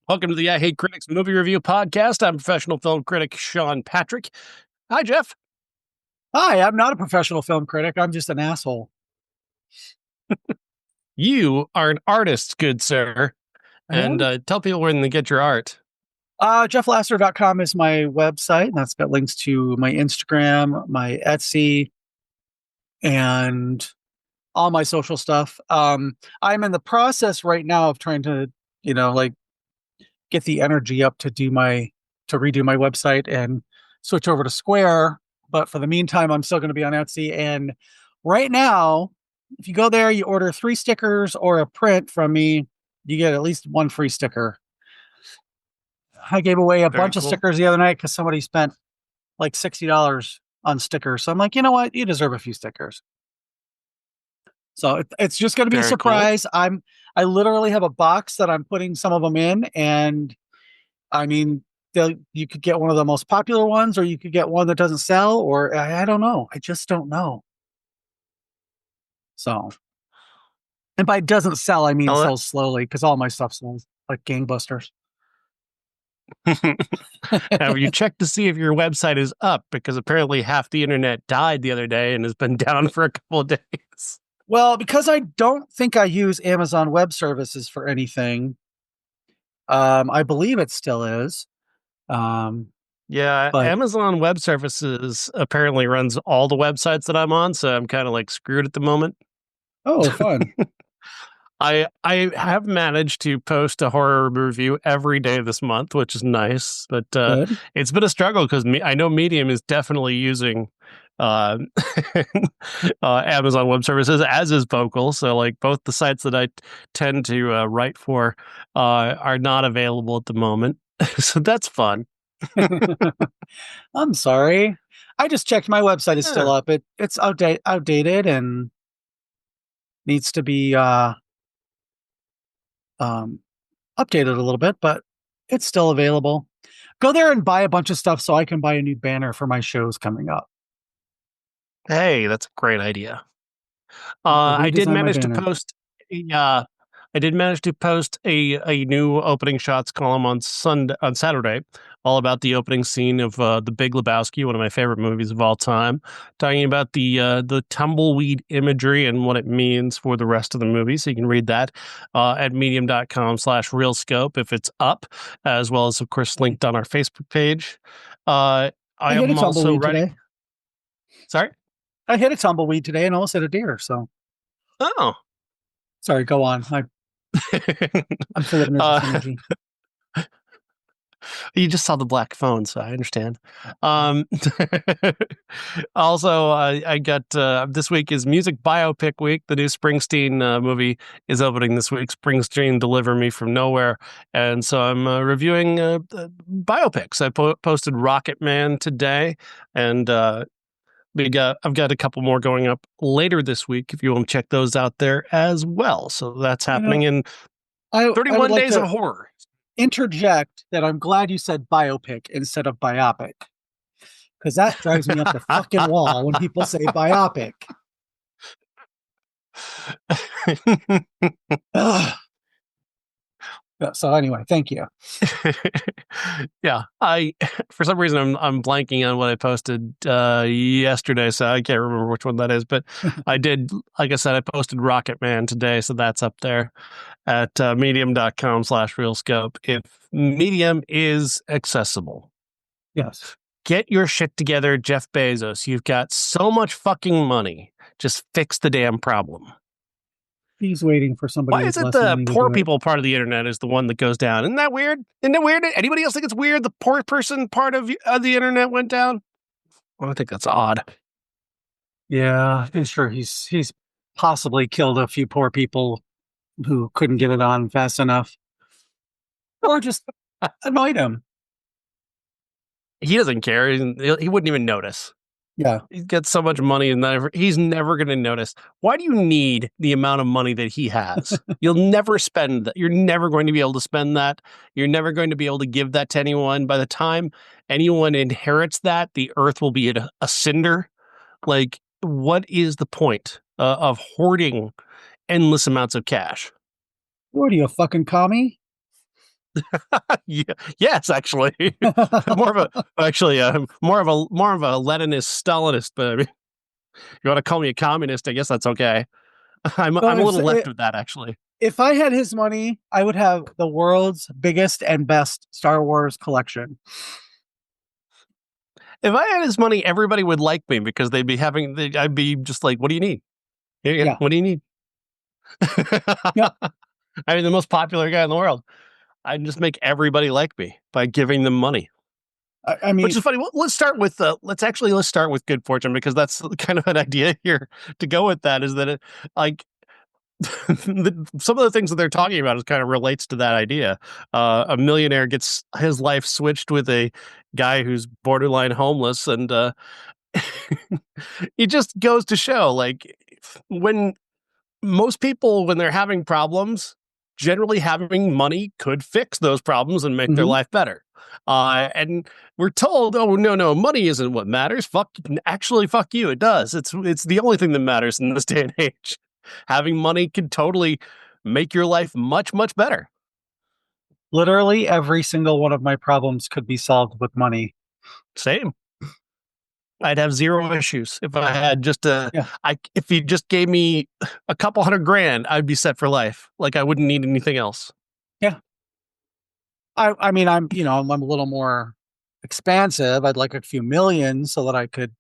Welcome to the I Hate Critics Movie Review Podcast. I'm professional film critic Sean Patrick. Hi, Jeff. Hi, I'm not a professional film critic. I'm just an asshole. You are an artist, good sir. I am. And tell people where they get your art. JeffLasser.com is my website, and that's got links to my Instagram, my Etsy, and all my social stuff. I'm in the process right now of trying to, get the energy up to redo my website and switch over to Square. But for the meantime, I'm still going to be on Etsy. And right now, if you go there, you order 3 stickers or a print from me, you get at least 1 free sticker. I gave away a bunch of stickers the other night because somebody spent like $60 on stickers. So I'm like, you know what? You deserve a few stickers. So it's just going to be a surprise. Cool. I literally have a box that I'm putting some of them in, and I mean, you could get one of the most popular ones, or you could get one that doesn't sell, or I don't know. I just don't know. So, and by doesn't sell, I mean sells slowly, because all my stuff sells like gangbusters. Have you checked to see if your website is up? Because apparently half the internet died the other day and has been down for a couple of days. Well, because I don't think I use Amazon Web Services for anything. I believe it still is. Yeah, but Amazon Web Services apparently runs all the websites that I'm on, so I'm kind of like screwed at the moment. Oh, fun. I have managed to post a horror review every day this month, which is nice, but it's been a struggle because I know Medium is definitely using Amazon Web Services, as is Vocal. So like both the sites that I tend to write for are not available at the moment. So that's fun. I'm sorry. I just checked. My website is still up. It's outdated and needs to be updated a little bit, but it's still available. Go there and buy a bunch of stuff so I can buy a new banner for my shows coming up. Hey, that's a great idea. I did manage to post a new opening shots column on Saturday, all about the opening scene of The Big Lebowski, one of my favorite movies of all time, talking about the tumbleweed imagery and what it means for the rest of the movie. So you can read that at medium.com/realscope if it's up, as well as, of course, linked on our Facebook page. I am also writing. Today. Sorry? I hit a tumbleweed today and almost hit a deer. So, sorry, go on. I'm full of nervous energy. You just saw the black phone, so I understand. Also, I got this week is Music Biopic Week. The new Springsteen movie is opening this week. Springsteen, Deliver Me From Nowhere, and so I'm reviewing biopics. I posted Rocket Man today, and I've got a couple more going up later this week if you want to check those out there as well. So that's happening in 31 Days of Horror. Interject that I'm glad you said biopic instead of biopic, because that drives me up the fucking wall when people say biopic. So anyway, thank you. Yeah, for some reason I'm blanking on what I posted yesterday, so I can't remember which one that is. But I did, like I said, I posted Rocket Man today, so that's up there at medium.com/realscope. If Medium is accessible, yes, get your shit together, Jeff Bezos. You've got so much fucking money. Just fix the damn problem. He's waiting for somebody. Why is it the poor people part of the internet is the one that goes down? Isn't that weird? Isn't it weird? Anybody else think it's weird the poor person part of the internet went down? Well, I think that's odd. Yeah, I'm sure he's possibly killed a few poor people who couldn't get it on fast enough, or just annoyed him. He doesn't care. He wouldn't even notice. Yeah. He's got so much money and he's never going to notice. Why do you need the amount of money that he has? You'll never spend that. You're never going to be able to spend that. You're never going to be able to give that to anyone. By the time anyone inherits that, the earth will be a cinder. Like, what is the point of hoarding endless amounts of cash? What are you, a fucking commie? Yeah, yes, actually, more of a actually more of a Leninist Stalinist. But I mean, you want to call me a communist? I guess that's okay. So I'm a little left of that actually. if I had his money, I would have the world's biggest and best Star Wars collection. If I had his money, everybody would like me because they'd be I'd be just like, what do you need? Here you go. Yeah. What do you need? Yep. I mean, the most popular guy in the world. I'd just make everybody like me by giving them money. I Which mean, is funny. Well, let's start with let's start with good fortune because that's kind of an idea here to go with that is that it like some of the things that they're talking about is kind of relates to that idea. A millionaire gets his life switched with a guy who's borderline homeless, and it just goes to show like when most people when they're having problems generally having money could fix those problems and make their mhm. life better and we're told oh no money isn't what matters fuck you it does it's the only thing that matters in this day and age having money can totally make your life much better. Literally every single one of my problems could be solved with money. Same. I'd have zero issues if I had just Yeah. if you just gave me a couple $100,000 I'd be set for life like I wouldn't need anything else. Yeah. I mean, I'm a little more expansive. I'd like a few million so that I could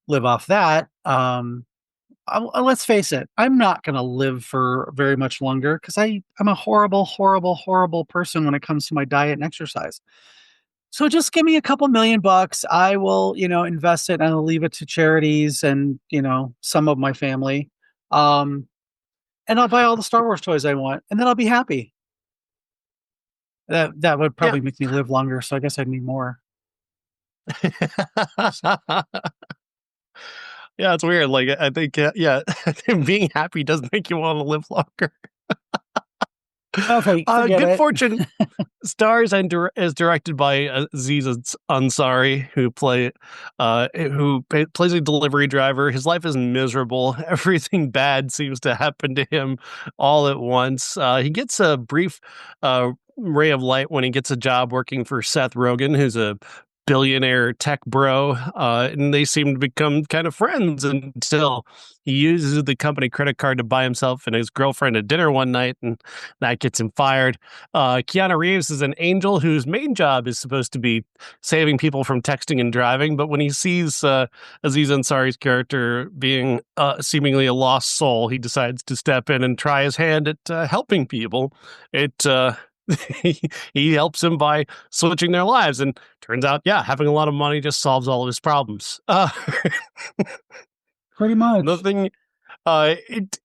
live off that. Let's face it, I'm not going to live for very much longer because I'm a horrible person when it comes to my diet and exercise. So just give me a couple $1,000,000. I will, invest it and I'll leave it to charities and, some of my family. Um, and I'll buy all the Star Wars toys I want, and then I'll be happy. That would Yeah. probably make me live longer. So I guess I'd need more. Yeah, it's weird. Like, I think, yeah, I think being happy does make you want to live longer. Okay, forget Good it. Fortune stars and is directed by Aziz Ansari, who plays a delivery driver. His life is miserable. Everything bad seems to happen to him all at once. He gets a brief ray of light when he gets a job working for Seth Rogen, who's a billionaire tech bro, and they seem to become kind of friends until he uses the company credit card to buy himself and his girlfriend a dinner one night, and that gets him fired. Keanu Reeves is an angel whose main job is supposed to be saving people from texting and driving, but when he sees Aziz Ansari's character being seemingly a lost soul, he decides to step in and try his hand at helping people. It he helps him by switching their lives, and turns out, yeah, having a lot of money just solves all of his problems. Pretty much. Nothing. It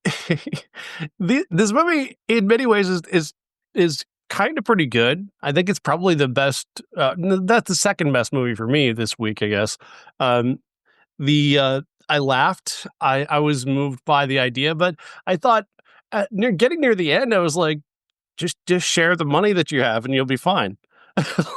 this movie, in many ways, is kind of pretty good. I think it's probably the best. That's the second best movie for me this week, I guess. The I laughed. I was moved by the idea, but I thought getting near the end, I was like, just share the money that you have and you'll be fine.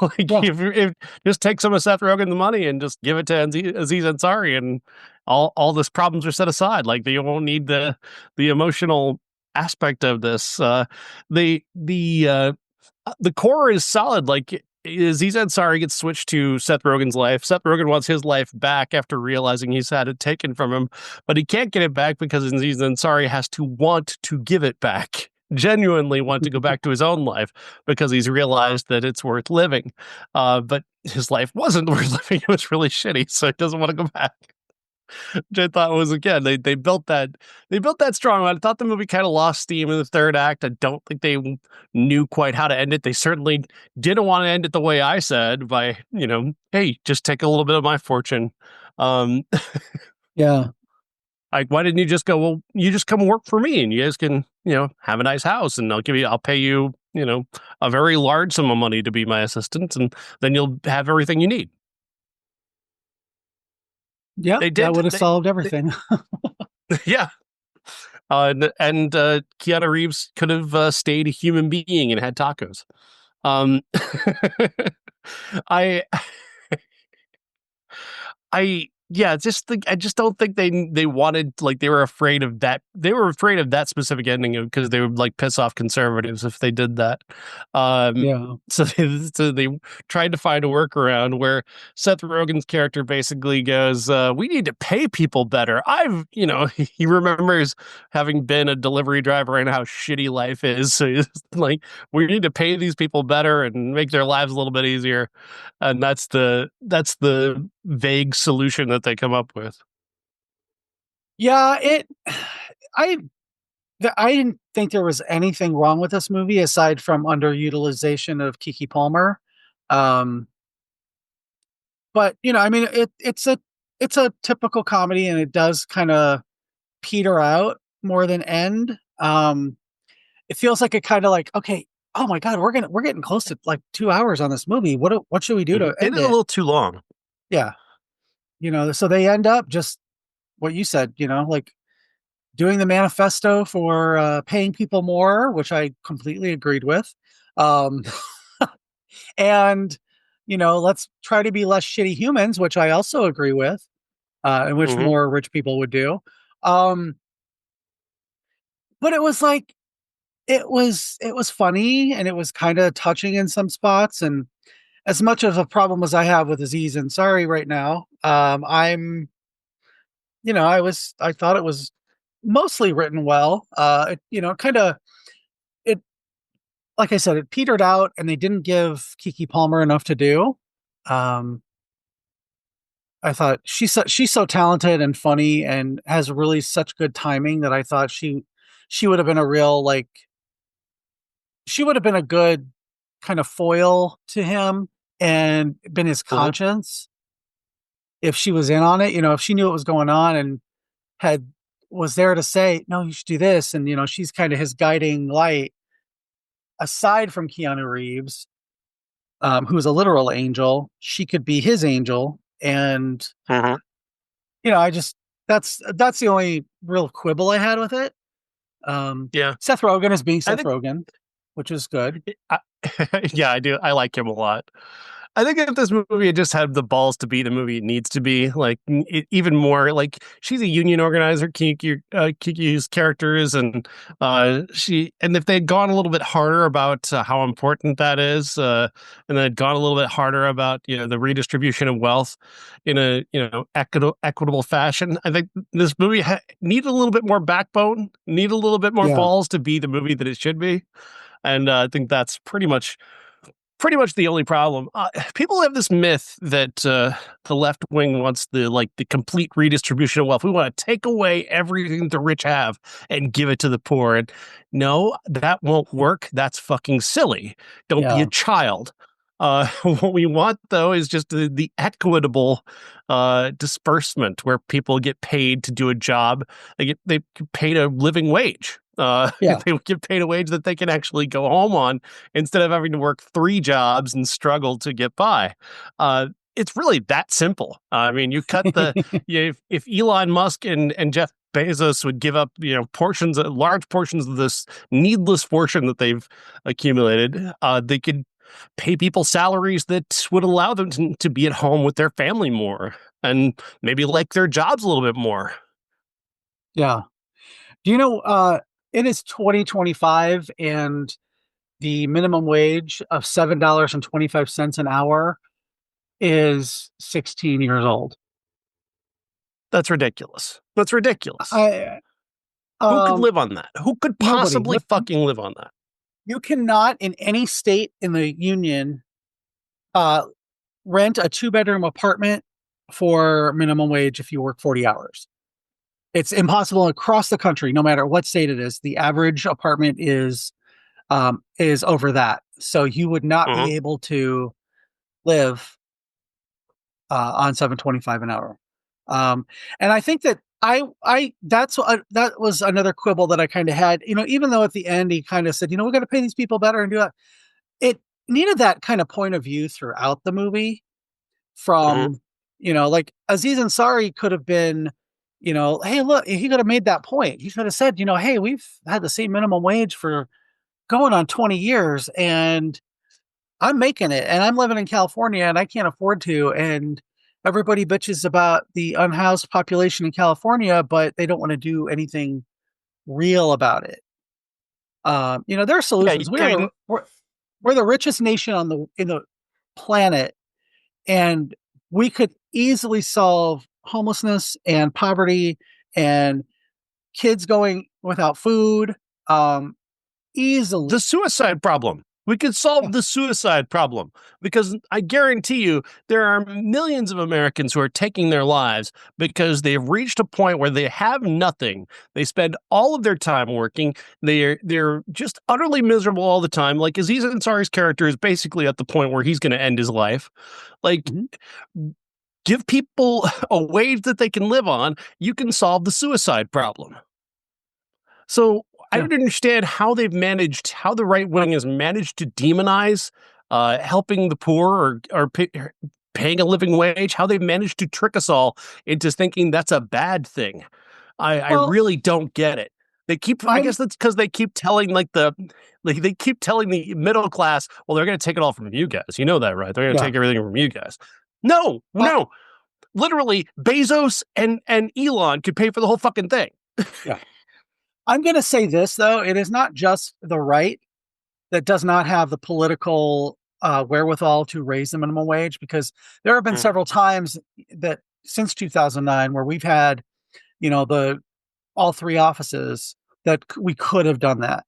Like Yeah. if just take some of Seth Rogen the money and just give it to Aziz Ansari and all this problems are set aside. Like you won't need the emotional aspect of this. The core is solid. Like Aziz Ansari gets switched to Seth Rogen's life. Seth Rogen wants his life back after realizing he's had it taken from him, but he can't get it back because Aziz Ansari has to want to give it back. Genuinely want to go back to his own life because he's realized that it's worth living. But his life wasn't worth living. It was really shitty, so he doesn't want to go back. Which I thought was, again, they built that strong. I thought the movie kind of lost steam in the third act. I don't think they knew quite how to end it. They certainly didn't want to end it the way I said by, hey, just take a little bit of my fortune. Yeah. Like, why didn't you just go, well, you just come work for me and you guys can, have a nice house and I'll pay you, a very large sum of money to be my assistant, and then you'll have everything you need. Yeah. They did. That would have solved everything. Yeah. And Keanu Reeves could have stayed a human being and had tacos. I I yeah, I just don't think they wanted, like, they were afraid of that. They were afraid of that specific ending because they would like piss off conservatives if they did that. Um, Yeah. so they tried to find a workaround where Seth Rogen's character basically goes, "We need to pay people better." He remembers having been a delivery driver and how shitty life is. So he's like, "We need to pay these people better and make their lives a little bit easier." And that's the vague solution that they come up with. Yeah, I I didn't think there was anything wrong with this movie aside from underutilization of Kiki Palmer. Um, but I mean, it's a typical comedy, and it does kind of peter out more than end. It feels like it kind of like, okay, oh my god, we're getting close to like 2 hours on this movie. What should we do to It end is a it? little too long. Yeah, so they end up just what you said, like doing the manifesto for paying people more, which I completely agreed with. Um, and, let's try to be less shitty humans, which I also agree with, and which Hmm. more rich people would do. Um, but it was like, it was funny and it was kind of touching in some spots. And as much of a problem as I have with Aziz Ansari right now, I thought it was mostly written well. Kind of it like I said, it petered out and they didn't give Kiki Palmer enough to do. Um, I thought she's so talented and funny and has really such good timing that I thought she would have been a real like she would have been a good kind of foil to him and been his Hmm. conscience if she was in on it. If she knew what was going on and had was there to say, no, you should do this. And, she's kind of his guiding light aside from Keanu Reeves, who's a literal angel. She could be his angel. And, Hmm. I just, that's the only real quibble I had with it. Yeah, Seth Rogen is being I Seth think. Rogen, which is good. I, yeah, I do. I like him a lot. I think if this movie had just had the balls to be the movie it needs to be, like even more, like she's a union organizer, Kiki's character is, and and if they'd gone a little bit harder about how important that is, and they'd gone a little bit harder about the redistribution of wealth in a equitable fashion, I think this movie needed a little bit more backbone, needed a little bit more Yeah. balls to be the movie that it should be, and I think that's pretty much the only problem. People have this myth that the left wing wants the complete redistribution of wealth. We want to take away everything the rich have and give it to the poor. And no, that won't work. That's fucking silly. Don't be a Yeah. child. What we want though is just the equitable disbursement where people get paid to do a job. They get paid a living wage. Yeah. They get paid a wage that they can actually go home on instead of having to work three jobs and struggle to get by. It's really that simple. I mean, you cut if Elon Musk and Jeff Bezos would give up, large portions of this needless fortune that they've accumulated, they could pay people salaries that would allow them to be at home with their family more and maybe like their jobs a little bit more. Yeah. Do you know, it is 2025 and the minimum wage of $7.25 an hour is 16 years old. That's ridiculous. That's ridiculous. I Who could live on that? Who could Nobody. possibly fucking live on that? You cannot in any state in the union uh rent a two-bedroom apartment for minimum wage if you work 40 hours. It's impossible across the country, no matter what state it is. The average apartment is over that. So you would not Hmm. be able to live on 725 an hour. And I think that that was another quibble that I kind of had, even though at the end he kind of said, we got to pay these people better and do that. It needed that kind of point of view throughout the movie Hmm. from, like Aziz Ansari could have been, hey, look, he could have made that point. He could have said, hey, we've had the same minimum wage for going on 20 years and I'm making it and I'm living in California and I can't afford to. And everybody bitches about the unhoused population in California, but they don't want to do anything real about it. There are Yeah, solutions. I mean, We're the richest nation in the planet, and we could easily solve homelessness and poverty and kids going without food. the Easily. suicide problem. We could Yeah. solve the suicide problem because I guarantee you there are millions of Americans who are taking their lives because they've reached a point where they have nothing. They spend all of their time working. They're just utterly miserable all the time. Like Aziz Ansari's character is basically at the point where he's going to end his life. Like, Mhm. give people a wage that they can live on. You can solve the suicide problem. So I Yeah. don't understand how how the right wing has managed to demonize helping the poor or paying a living wage, how they've managed to trick us all into thinking that's a bad thing. I Well, really don't get it. I I'm guess that's because they keep telling they keep telling the middle class, well, they're going to take it all from you guys. You know that, right? They're going to yeah. take everything from you guys. No, I, no. Literally, Bezos and Elon could pay for the whole fucking thing. yeah. I'm going to say this though: it is not just the right that does not have the political wherewithal to raise the minimum wage, because there have been Mm. several times that since 2009 where we've had, the all three offices that we could have done that.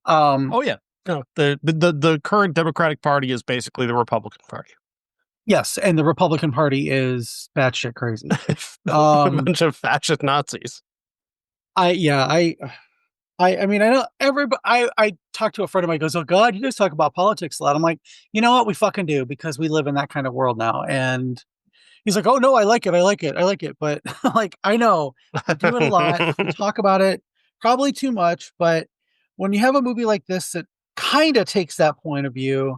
Um, Oh yeah. No, the current Democratic Party is basically the Republican Party. yes, and the Republican Party is batshit crazy. A Um, bunch of fascist Nazis. I yeah, I mean, I know everybody. I talked to a friend of mine. He goes, "Oh God, you guys talk about politics a lot." I'm like, you know what? We fucking do, because we live in that kind of world now. And he's like, "Oh no, I like it. I like it. I like it." But like, I know we do it a lot. We talk about it probably too much. But when you have a movie like this that kind of takes that point of view,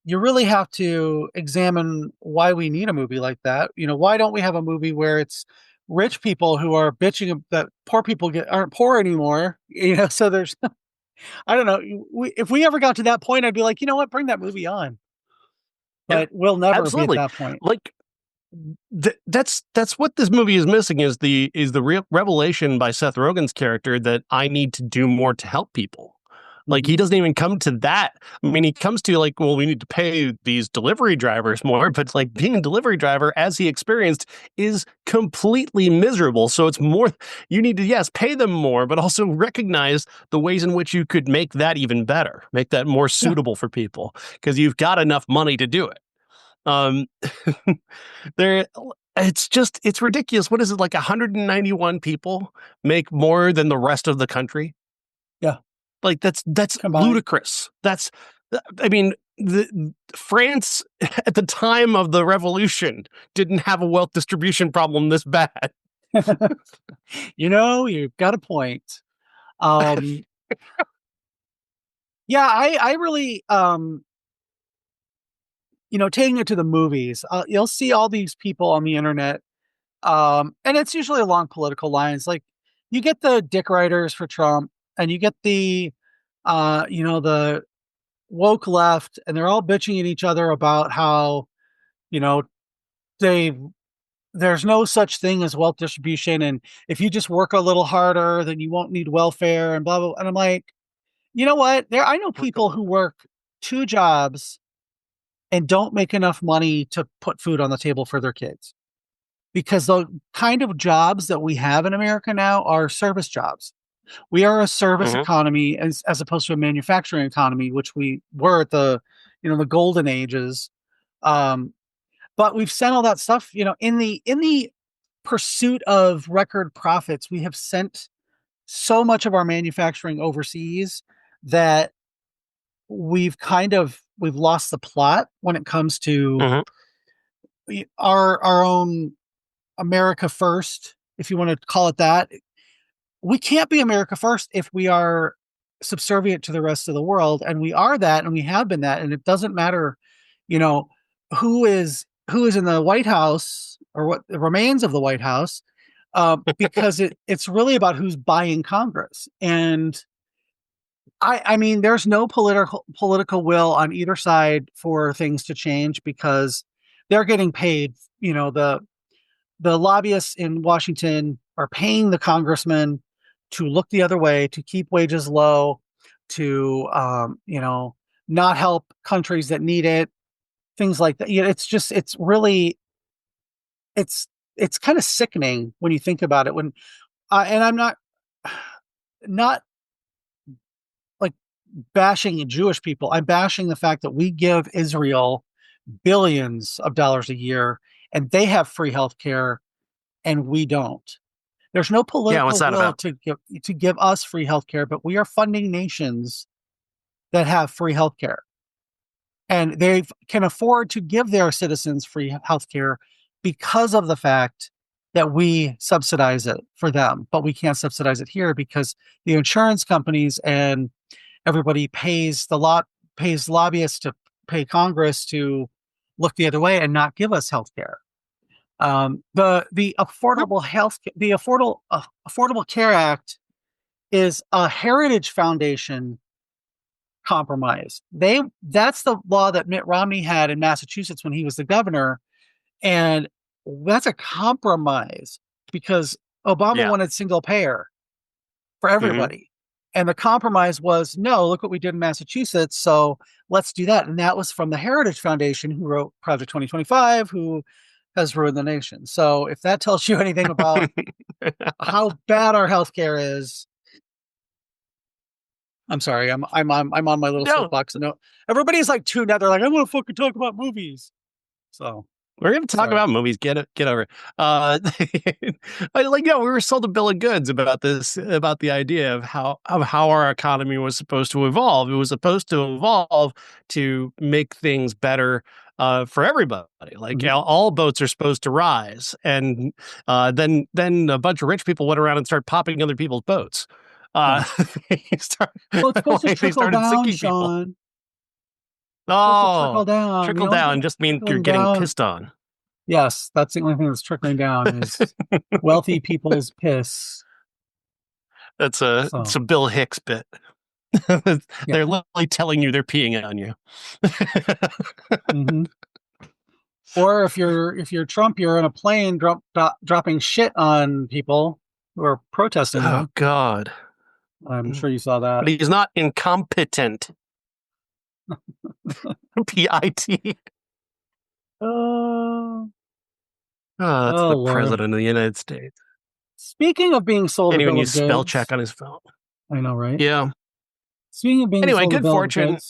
you really have to examine why we need a movie like that. Why don't we have a movie where it's rich people who are bitching that poor people aren't poor anymore? So there's, I don't know. If we ever got to that point, I'd be like, you know what, bring that movie on. Yeah, But we'll never be at absolutely. that point. Like that's what this movie is missing is the real revelation by Seth Rogen's character that I need to do more to help people. Like Mhm. he doesn't even come to that. I mean, he comes to like, well, we need to pay these delivery drivers more, but like being a delivery driver, as he experienced, is completely miserable. So it's more you need to yes pay them more, but also recognize the ways in which you could make that even better, make that more Yeah. suitable for people because you've got enough money to do it. Um, there, it's ridiculous. What is it like? 191 people make more than the rest of the country. Yeah. Like that's Combined. ludicrous. I mean, France at the time of the revolution didn't have a wealth distribution problem this bad. You've got a point. Um, yeah, I really, taking it to the movies, you'll see all these people on the internet. And it's usually along political lines. Like, you get the dick writers for Trump, and you get the woke left, and they're all bitching at each other about how, you know, they there's no such thing as wealth distribution, and if you just work a little harder, then you won't need welfare and blah blah. And I'm like, you know what? I know people who work two jobs and don't make enough money to put food on the table for their kids, because the kind of jobs that we have in America now are service jobs. We are a service Mhm. economy as opposed to a manufacturing economy, which we were at the golden ages. Um, but we've sent all that stuff, in the pursuit of record profits. We have sent so much of our manufacturing overseas that we've lost the plot when it comes to Mhm. our own America first, if you want to call it that. We can't be America first if we are subservient to the rest of the world, and we are that, and we have been that, and it doesn't matter, you know, who is in the White House or what remains of the White House, because it's really about who's buying Congress. And I mean, there's no political will on either side for things to change, because they're getting paid. The lobbyists in Washington are paying the congressmen to look the other way, to keep wages low, to not help countries that need it, things like that. It's really it's it's kind of sickening when you think about it. And I'm not like bashing Jewish people. I'm bashing the fact that we give Israel billions of dollars a year, and they have free healthcare, and we don't. There's no Yeah, what's political that will about? to give us free healthcare, but we are funding nations that have free healthcare, and they can afford to give their citizens free healthcare because of the fact that we subsidize it for them, but we can't subsidize it here because the insurance companies and everybody pays lobbyists to pay Congress to look the other way and not give us healthcare. The Affordable Care Act is a Heritage Foundation compromise. That's the law that Mitt Romney had in Massachusetts when he was the governor, and that's a compromise because Obama Yeah. wanted single payer for Hmm. everybody. And the compromise was, no, look what we did in Massachusetts. So let's do that. And that was from the Heritage Foundation, who wrote Project 2025, who has ruined the nation. So if that tells you anything about how bad our healthcare is, I'm sorry. I'm on my little No, soapbox. And no, everybody's like tuned out. They're like, I want to fucking talk about movies. So we're going to talk sorry. about movies. Get it, get over it. We were sold a bill of goods about this, about the idea of how our economy was supposed to evolve. It was supposed to evolve to make things better for everybody. Like Mhm. all boats are supposed to rise, and then a bunch of rich people went around and started popping other people's boats. Yeah. Uh, they, start, Well, it's supposed to they trickle started down, sinking people. Sean. It's supposed to trickle Oh, down. trickle down just means you're Trickling getting down. pissed on. Yes, that's the only thing that's trickling down is wealthy people's piss. That's it's So a Bill Hicks bit. yeah. They're literally telling you they're peeing on you. Hmm. Or if you're Trump, you're in a plane dropping shit on people who are protesting Oh you. God. I'm sure you saw that. But he's not incompetent. PIT. Oh, Oh, that's oh the Lord. president of the United States. Speaking of being sold Can't a even bill use of spell check goods, on his phone. I know, right? Yeah. Speaking of being Anyway, sold a good bill of fortune. goods,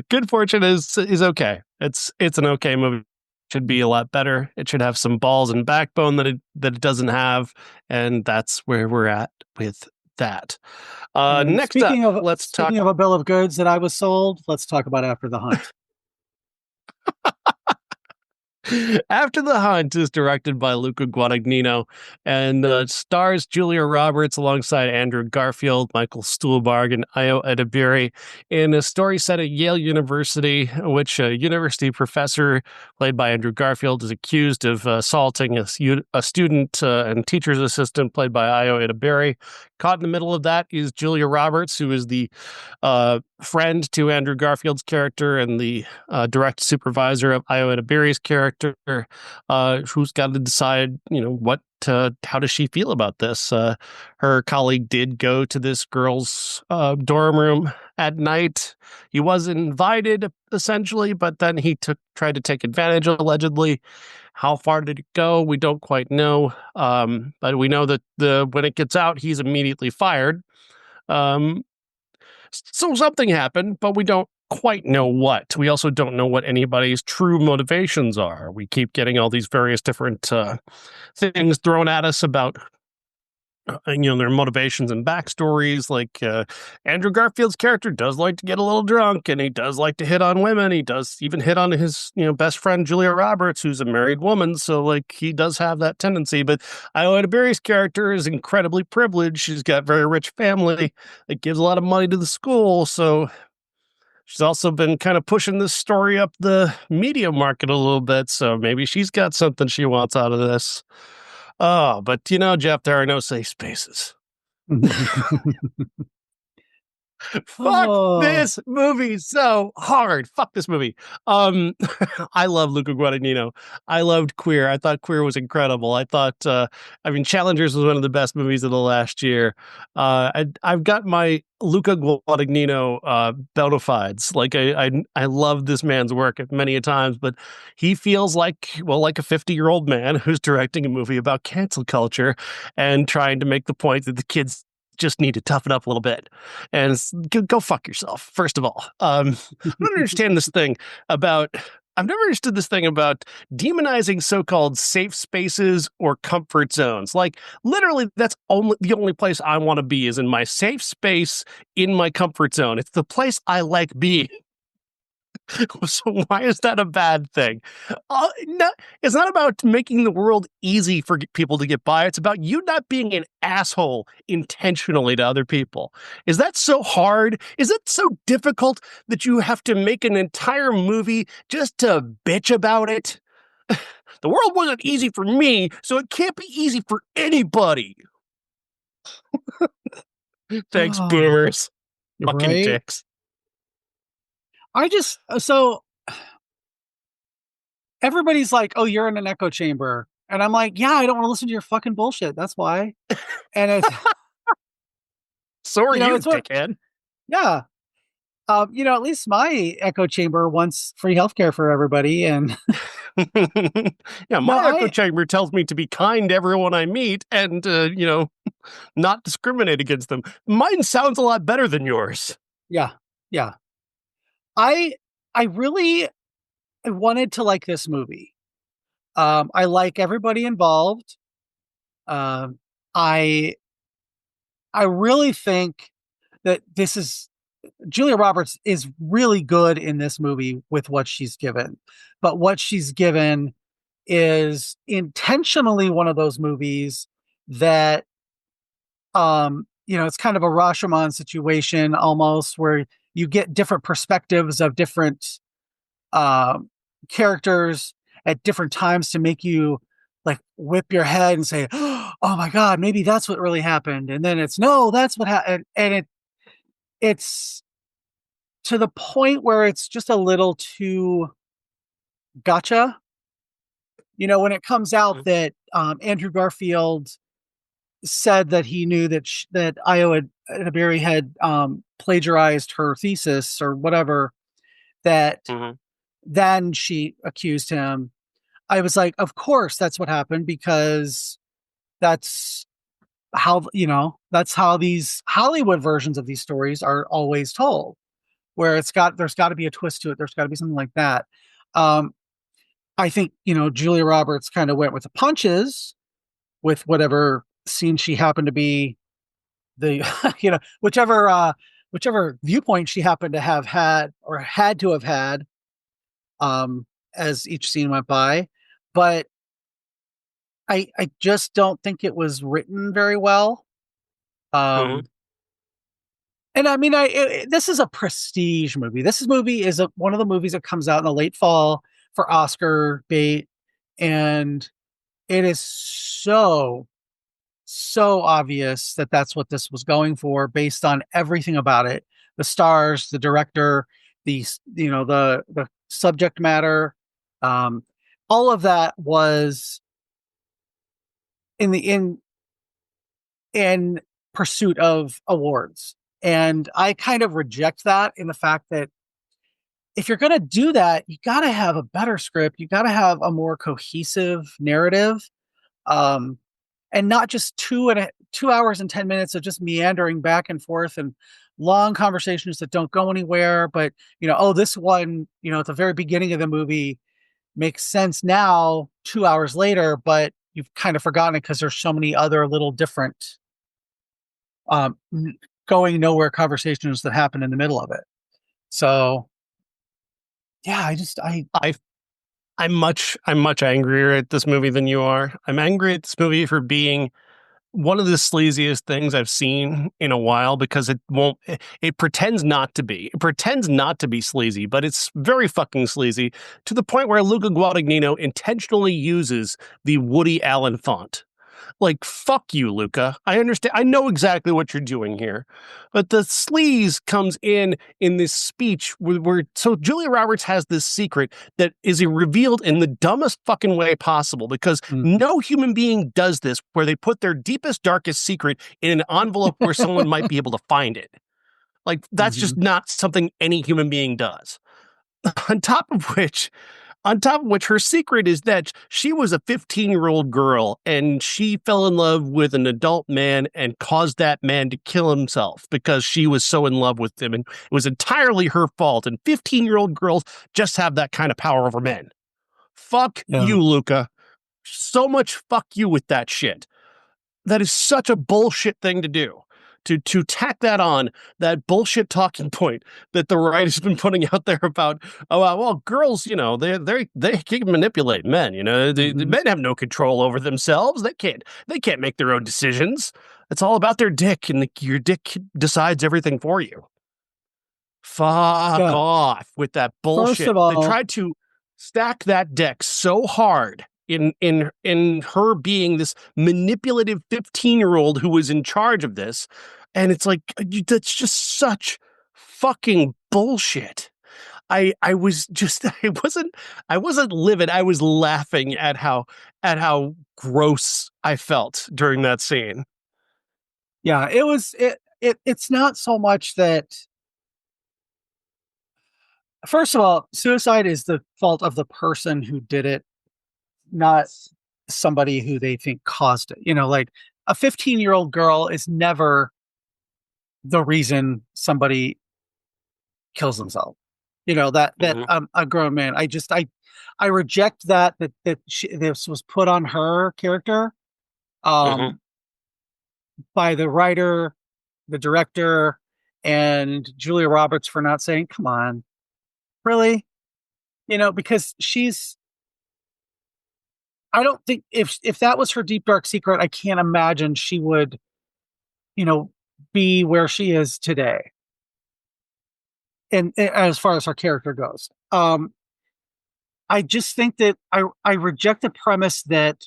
Good fortune is okay. It's an okay movie. Should be a lot better. It should have some balls and backbone that it doesn't have, and that's where we're at with that. and Next up, let's talk. speaking of a bill of goods that I was sold, let's talk about After the Hunt. After the Hunt is directed by Luca Guadagnino and stars Julia Roberts alongside Andrew Garfield, Michael Stuhlbarg, and Ayo Edibiri in a story set at Yale University, which a university professor played by Andrew Garfield is accused of assaulting a student and teacher's assistant played by Ayo Edibiri. Caught in the middle of that is Julia Roberts, who is the friend to Andrew Garfield's character and the direct supervisor of Ayo Edibiri's character, who's got to decide, how does she feel about this? Her colleague did go to this girl's dorm room at night. He was invited, essentially, but then he tried to take advantage, allegedly. How far did it go? We don't quite know. But we know that when it gets out, he's immediately fired. Um, so something happened, but we don't quite know what. We also don't know what anybody's true motivations are. We keep getting all these various different things thrown at us about their motivations and backstories. Like Andrew Garfield's character does like to get a little drunk, and he does like to hit on women. He does even hit on his best friend Julia Roberts, who's a married woman. So like he does have that tendency. But Ayo Edibiri's character is incredibly privileged. She's got a very rich family that gives a lot of money to the school. So she's also been kind of pushing this story up the media market a little bit. So maybe she's got something she wants out of this. Oh, but Jeff, there are no safe spaces. Fuck Oh, this movie so hard. Fuck this movie. Um, I love Luca Guadagnino. I loved Queer. I thought Queer was incredible. I thought, I mean, Challengers was one of the best movies of the last year. I've got my Luca Guadagnino bona fides. Like I love this man's work many a times, but he feels like, well, like a 50-year-old man who's directing a movie about cancel culture and trying to make the point that the kids just need to toughen up a little bit and go fuck yourself. First of all, I don't understand this thing about. I've never understood this thing about demonizing so-called safe spaces or comfort zones. Like literally, that's only the only place I want to be is in my safe space, in my comfort zone. It's the place I like being. So why is that a bad thing? No, it's not about making the world easy for people to get by. It's about you not being an asshole intentionally to other people. Is that so hard? Is it so difficult that you have to make an entire movie just to bitch about it? The world wasn't easy for me, so it can't be easy for anybody. Thanks, oh, boomers. Fucking right. dicks. So everybody's like, "Oh, you're in an echo chamber," and I'm like, "Yeah, I don't want to listen to your fucking bullshit. That's why." And it's So are you, it's what, dickhead. yeah. At least my echo chamber wants free healthcare for everybody, and Yeah, no, my echo chamber tells me to be kind to everyone I meet and, not discriminate against them. Mine sounds a lot better than yours. yeah, yeah. I I really wanted to like this movie. I like everybody involved. Um, I I really think that this is Julia Roberts is really good in this movie with what she's given. But what she's given is intentionally one of those movies that it's kind of a Rashomon situation almost where you get different perspectives of different um characters at different times to make you like whip your head and say, "Oh my god, maybe that's what really happened." And then it's no, that's what happened, and it's to the point where it's just a little too gotcha. When it comes out Mhm, that Andrew Garfield said that he knew that Ayo Edibiri had plagiarized her thesis or whatever, that mhm, then she accused him. I was like, of course that's what happened because that's that's how these Hollywood versions of these stories are always told, where there's got to be a twist to it. There's got to be something like that. Um, I think, Julia Roberts kind of went with the punches with whatever scene she happened to be the, whichever viewpoint she happened to have had or had to have had, as each scene went by. But I just don't think it was written very well. mhm, Um, and I mean, this is a prestige movie. One of the movies that comes out in the late fall for Oscar bait, and it is so obvious that that's what this was going for based on everything about it, the stars, the director, the subject matter, um all of that was in pursuit of awards. And I kind of reject that in the fact that if you're going to do that, you got to have a better script, you got to have a more cohesive narrative, um and not just 2 hours and 10 minutes of just meandering back and forth and long conversations that don't go anywhere. But this one, at the very beginning of the movie makes sense now 2 hours later, but you've kind of forgotten it because there's so many other little different um going nowhere conversations that happen in the middle of it. So yeah, I I'm much angrier at this movie than you are. I'm angry at this movie for being one of the sleaziest things I've seen in a while because it pretends not to be. It pretends not to be sleazy, but it's very fucking sleazy to the point where Luca Guadagnino intentionally uses the Woody Allen font. Like, fuck you, Luca. I understand. I know exactly what you're doing here. But the sleaze comes in this speech where so Julia Roberts has this secret that is revealed in the dumbest fucking way possible because Mhm. no human being does this where they put their deepest, darkest secret in an envelope where someone might be able to find it. Like, that's just Mhm. not something any human being does. On top of which, her secret is that she was a 15-year-old girl and she fell in love with an adult man and caused that man to kill himself because she was so in love with him. And it was entirely her fault. And 15-year-old girls just have that kind of power over men. Fuck Yeah. you, Luca. So much fuck you with that shit. That is such a bullshit thing to do. To tack that on, that bullshit talking point that the right has been putting out there about, oh well, girls, they can manipulate men. The Mhm. men have no control over themselves. They can't make their own decisions. It's all about their dick, and your dick decides everything for you. Fuck Yeah. off with that First bullshit. of They all, tried to stack that deck so hard in her being this manipulative 15-year-old who was in charge of this. And it's like that's just such fucking bullshit. I was just I wasn't livid. I was laughing at how gross I felt during that scene. yeah, it's not so much that first of all, suicide is the fault of the person who did it, not somebody who they think caused it. Like a 15-year-old girl is never the reason somebody kills themselves. That Hmm. a grown man. I reject that this was put on her character Hmm. um by the writer, the director, and Julia Roberts for not saying, "Come on, really?" Because I don't think if that was her deep dark secret, I can't imagine she would, you know, be where she is today. And as far as her character goes, I just think that I reject the premise that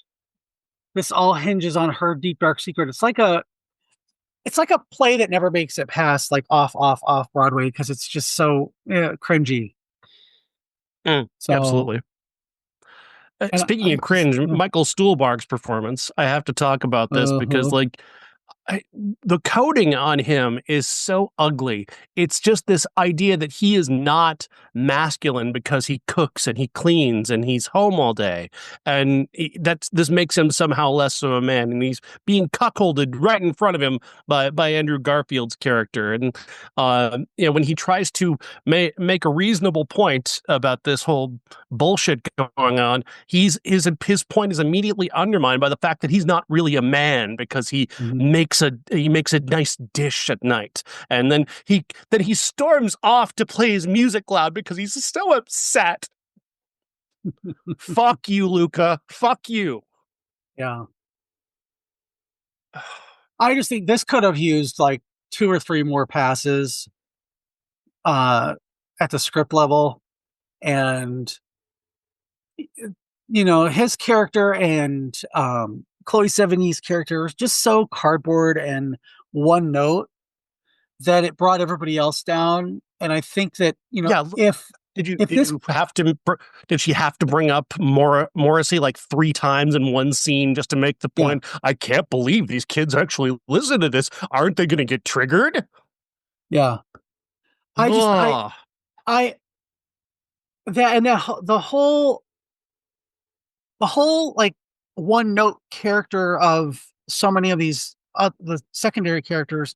this all hinges on her deep dark secret. It's like a play that never makes it past like off Broadway because it's just so cringy. Mm, So absolutely. and Speaking I of just cringe, Michael Stuhlbarg's performance, I have to talk about this because, uh-huh. like, I, the coding on him is so ugly. It's just this idea that he is not masculine because he cooks and he cleans and he's home all day, and this makes him somehow less of a man. And he's being cuckolded right in front of him by Andrew Garfield's character. And when he tries to make a reasonable point about this whole bullshit going on, his point is immediately undermined by the fact that he's not really a man because Mhm. makes a nice dish at night, and then he storms off to play his music loud because he's so upset. Fuck you, Luca. Fuck you. Yeah. I just think this could have used like two or three more passes uh at the script level and his character and Chloe Sevigny's character was just so cardboard and one note that it brought everybody else down. And I think that Yeah. Did you if did this you have to did she have to bring up Morrissey like three times in one scene just to make the yeah point? I can't believe these kids actually listen to this. Aren't they going to get triggered? yeah I just Oh, I that and the whole like one note character of so many of these the secondary characters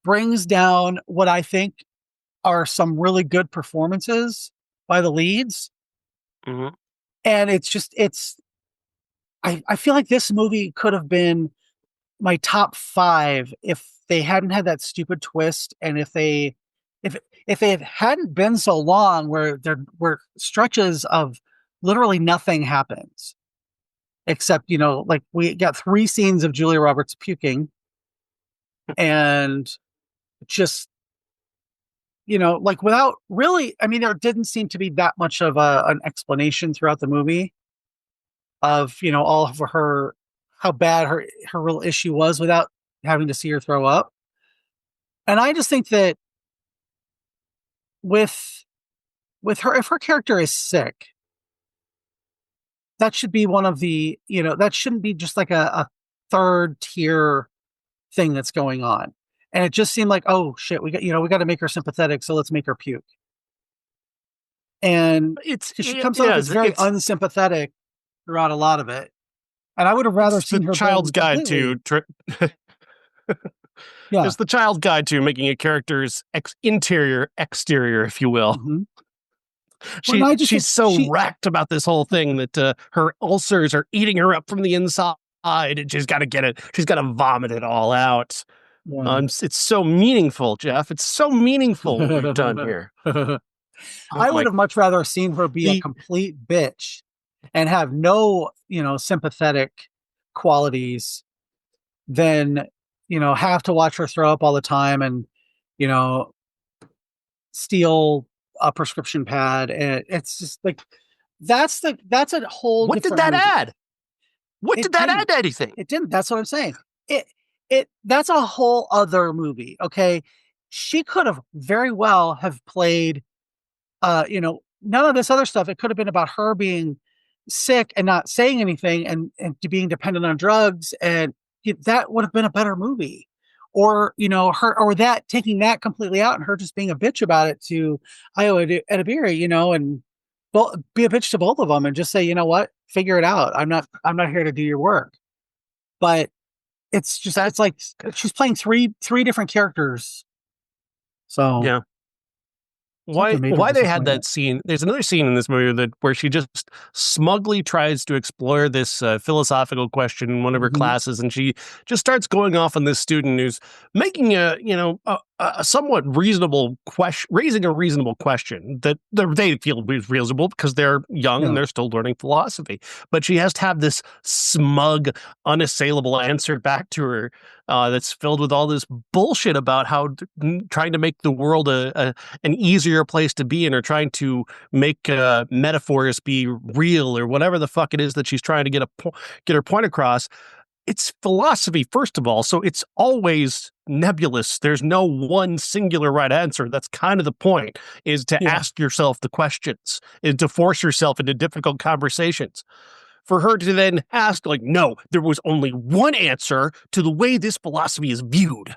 brings down what I think are some really good performances by the leads. hmm. And I feel like this movie could have been my top five if they hadn't had that stupid twist and if if it hadn't been so long where there were stretches of literally nothing happens except like we got three scenes of Julia Roberts puking and just like without really, I mean, there didn't seem to be that much of an explanation throughout the movie of all of her how bad her real issue was without having to see her throw up. And I just think that with with her, if her character is sick, that should be one of the, that shouldn't be just like a third tier thing that's going on. And it just seemed like, oh shit, we got to make her sympathetic, so let's make her puke. And It's she it, comes off yeah, as very unsympathetic throughout a lot of it. And I would have rather it's the seen her child's been guide completely, to yeah. it's the child's guide to making a character's interior exterior, if you will. Mm-hmm. Well, no, I just She's think so wracked about this whole thing that her ulcers are eating her up from the inside, and she's got to get it. She's got to vomit it all out. yeah. It's so meaningful, Jeff. It's so meaningful what we've done here. Oh I would my! have much rather seen her be a The complete bitch and have no, sympathetic qualities than, have to watch her throw up all the time and, you know, steal a prescription pad. And it's just like, that's a whole what did different that movie. add? What It did that didn't. add to anything? It didn't. That's what I'm saying. That's a whole other movie. Okay. She could have very well have played, none of this other stuff. It could have been about her being sick and not saying anything and being dependent on drugs. And that would have been a better movie. Or, her, or that taking that completely out and her just being a bitch about it to Ayo Edibiri, and be a bitch to both of them and just say, you know what, figure it out. I'm not here to do your work. But it's just, it's like she's playing three different characters. So Yeah. it's like a major Why they had disappointment. that scene? There's another scene in this movie where she just smugly tries to explore this philosophical question in one of her Mm-hmm. classes, and she just starts going off on this student who's making a somewhat reasonable question, raising a reasonable question that they feel is reasonable because they're young and Yeah. they're still learning philosophy. But she has to have this smug, unassailable answer back to her that's filled with all this bullshit about how trying to make the world an easier place to be in, or trying to make metaphors be real, or whatever the fuck it is that she's trying to get her point across. It's philosophy, first of all, so it's always nebulous. There's no one singular right answer. That's kind of the point, is to Yeah. ask yourself the questions, is to force yourself into difficult conversations. For her to then ask, like, no, there was only one answer to the way this philosophy is viewed.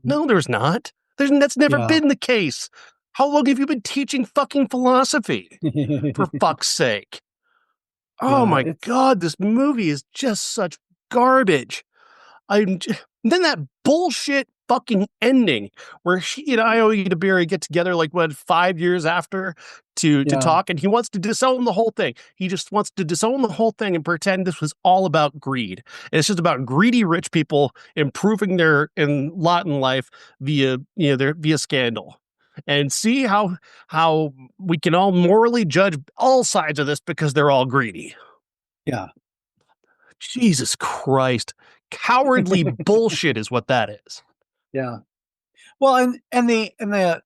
No, there's not. That's never Yeah. been the case. How long have you been teaching fucking philosophy? For fuck's sake. Oh Yeah. my God, this movie is just such garbage. Then that bullshit fucking ending where she and Ayo Edibiri get together like 5 years after to Yeah. talk, and he wants to disown the whole thing. He just wants to disown the whole thing and pretend this was all about greed. And it's just about greedy rich people improving their lot in life via via scandal. And see how we can all morally judge all sides of this because they're all greedy. Yeah. Jesus Christ. Cowardly bullshit is what that is. Yeah. Well, and the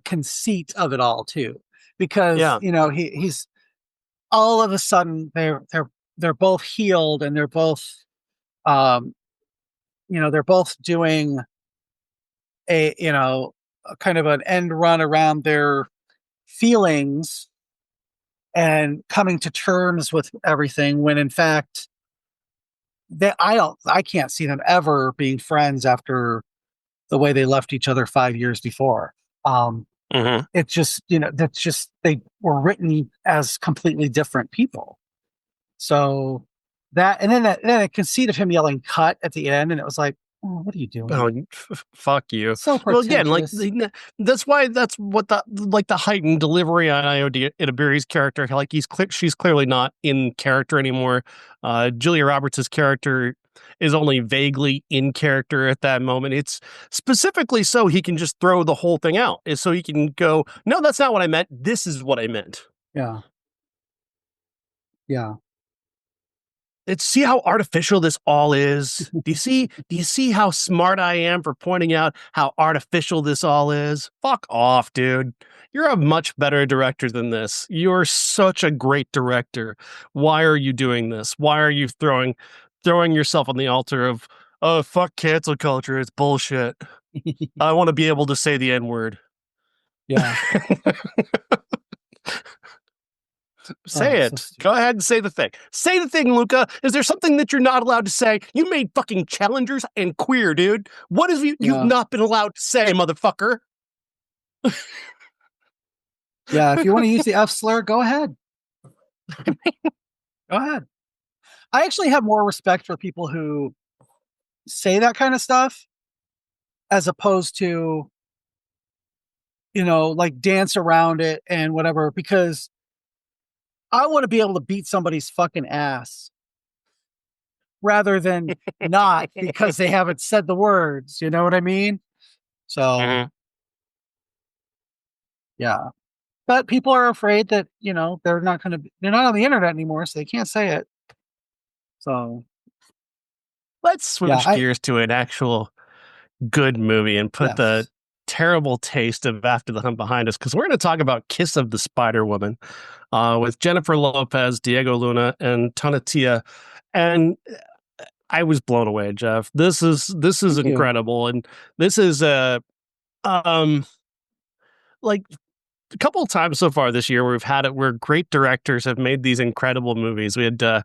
conceit of it all too, because Yeah. he's all of a sudden they're both healed and they're both they're both doing a kind of an end run around their feelings and coming to terms with everything when in fact I can't see them ever being friends after the way they left each other 5 years before. Mm-hmm. It's just, that's just, they were written as completely different people. So that, and then a conceit of him yelling cut at the end. And it was like, oh, what are you doing? Oh, fuck you. So Well, again, like pretentious. that's what the heightened delivery on Ayo Edibiri's character. Like she's clearly not in character anymore. Julia Roberts' character is only vaguely in character at that moment. It's specifically so he can just throw the whole thing out. Is so he can go, no, that's not what I meant. This is what I meant. Yeah. Yeah. See how artificial this all is? Do you see how smart I am for pointing out how artificial this all is? Fuck off, dude. You're a much better director than this. You're such a great director. Why are you doing this? Why are you throwing throwing yourself on the altar of, oh, fuck cancel culture. It's bullshit. I want to be able to say the N word. Yeah. Say So it. Go ahead and say the thing. Say the thing, Luca. Is there something that you're not allowed to say? You made fucking challengers and queer, dude. What have you've not been allowed to say, motherfucker? Yeah, if you want to use the F slur, go ahead. Go ahead. I actually have more respect for people who say that kind of stuff as opposed to, like dance around it and whatever, because I want to be able to beat somebody's fucking ass rather than not because they haven't said the words. You know what I mean? So, yeah. But people are afraid that, they're not on the internet anymore, so they can't say it. So let's switch gears to an actual good movie and put the terrible taste of After the Hunt behind us, because we're going to talk about Kiss of the Spider Woman with Jennifer Lopez, Diego Luna, and Tomatiuh A. And I was blown away, Jeff. This is incredible, and this is like a couple of times so far this year we've had it where great directors have made these incredible movies. We had A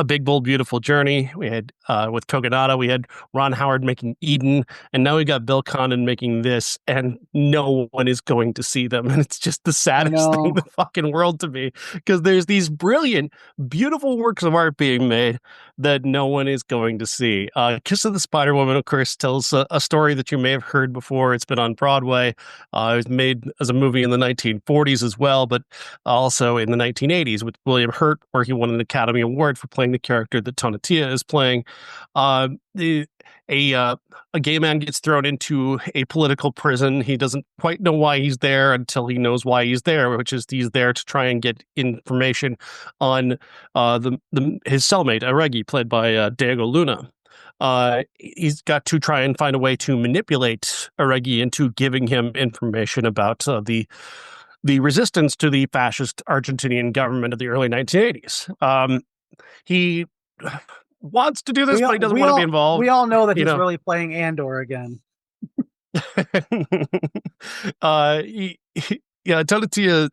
Big Bold Beautiful Journey. We had with Coconut, we had Ron Howard making Eden, and now we got Bill Condon making this, and no one is going to see them. And it's just the saddest thing in the fucking world to me, because there's these brilliant, beautiful works of art being made that no one is going to see. Kiss of the Spider Woman, of course, tells a story that you may have heard before. It's been on Broadway. It was made as a movie in the 1940s as well, but also in the 1980s with William Hurt, where he won an Academy Award for playing the character that Tomatiuh A is playing. A gay man gets thrown into a political prison. He doesn't quite know why he's there until he knows why he's there, which is he's there to try and get information on his cellmate, Aregi, played by Diego Luna. He's got to try and find a way to manipulate Aregi into giving him information about the resistance to the fascist Argentinian government of the early 1980s. He wants to do this, but he doesn't want to be involved. We all know that he's really playing Andor again. Tomatiuh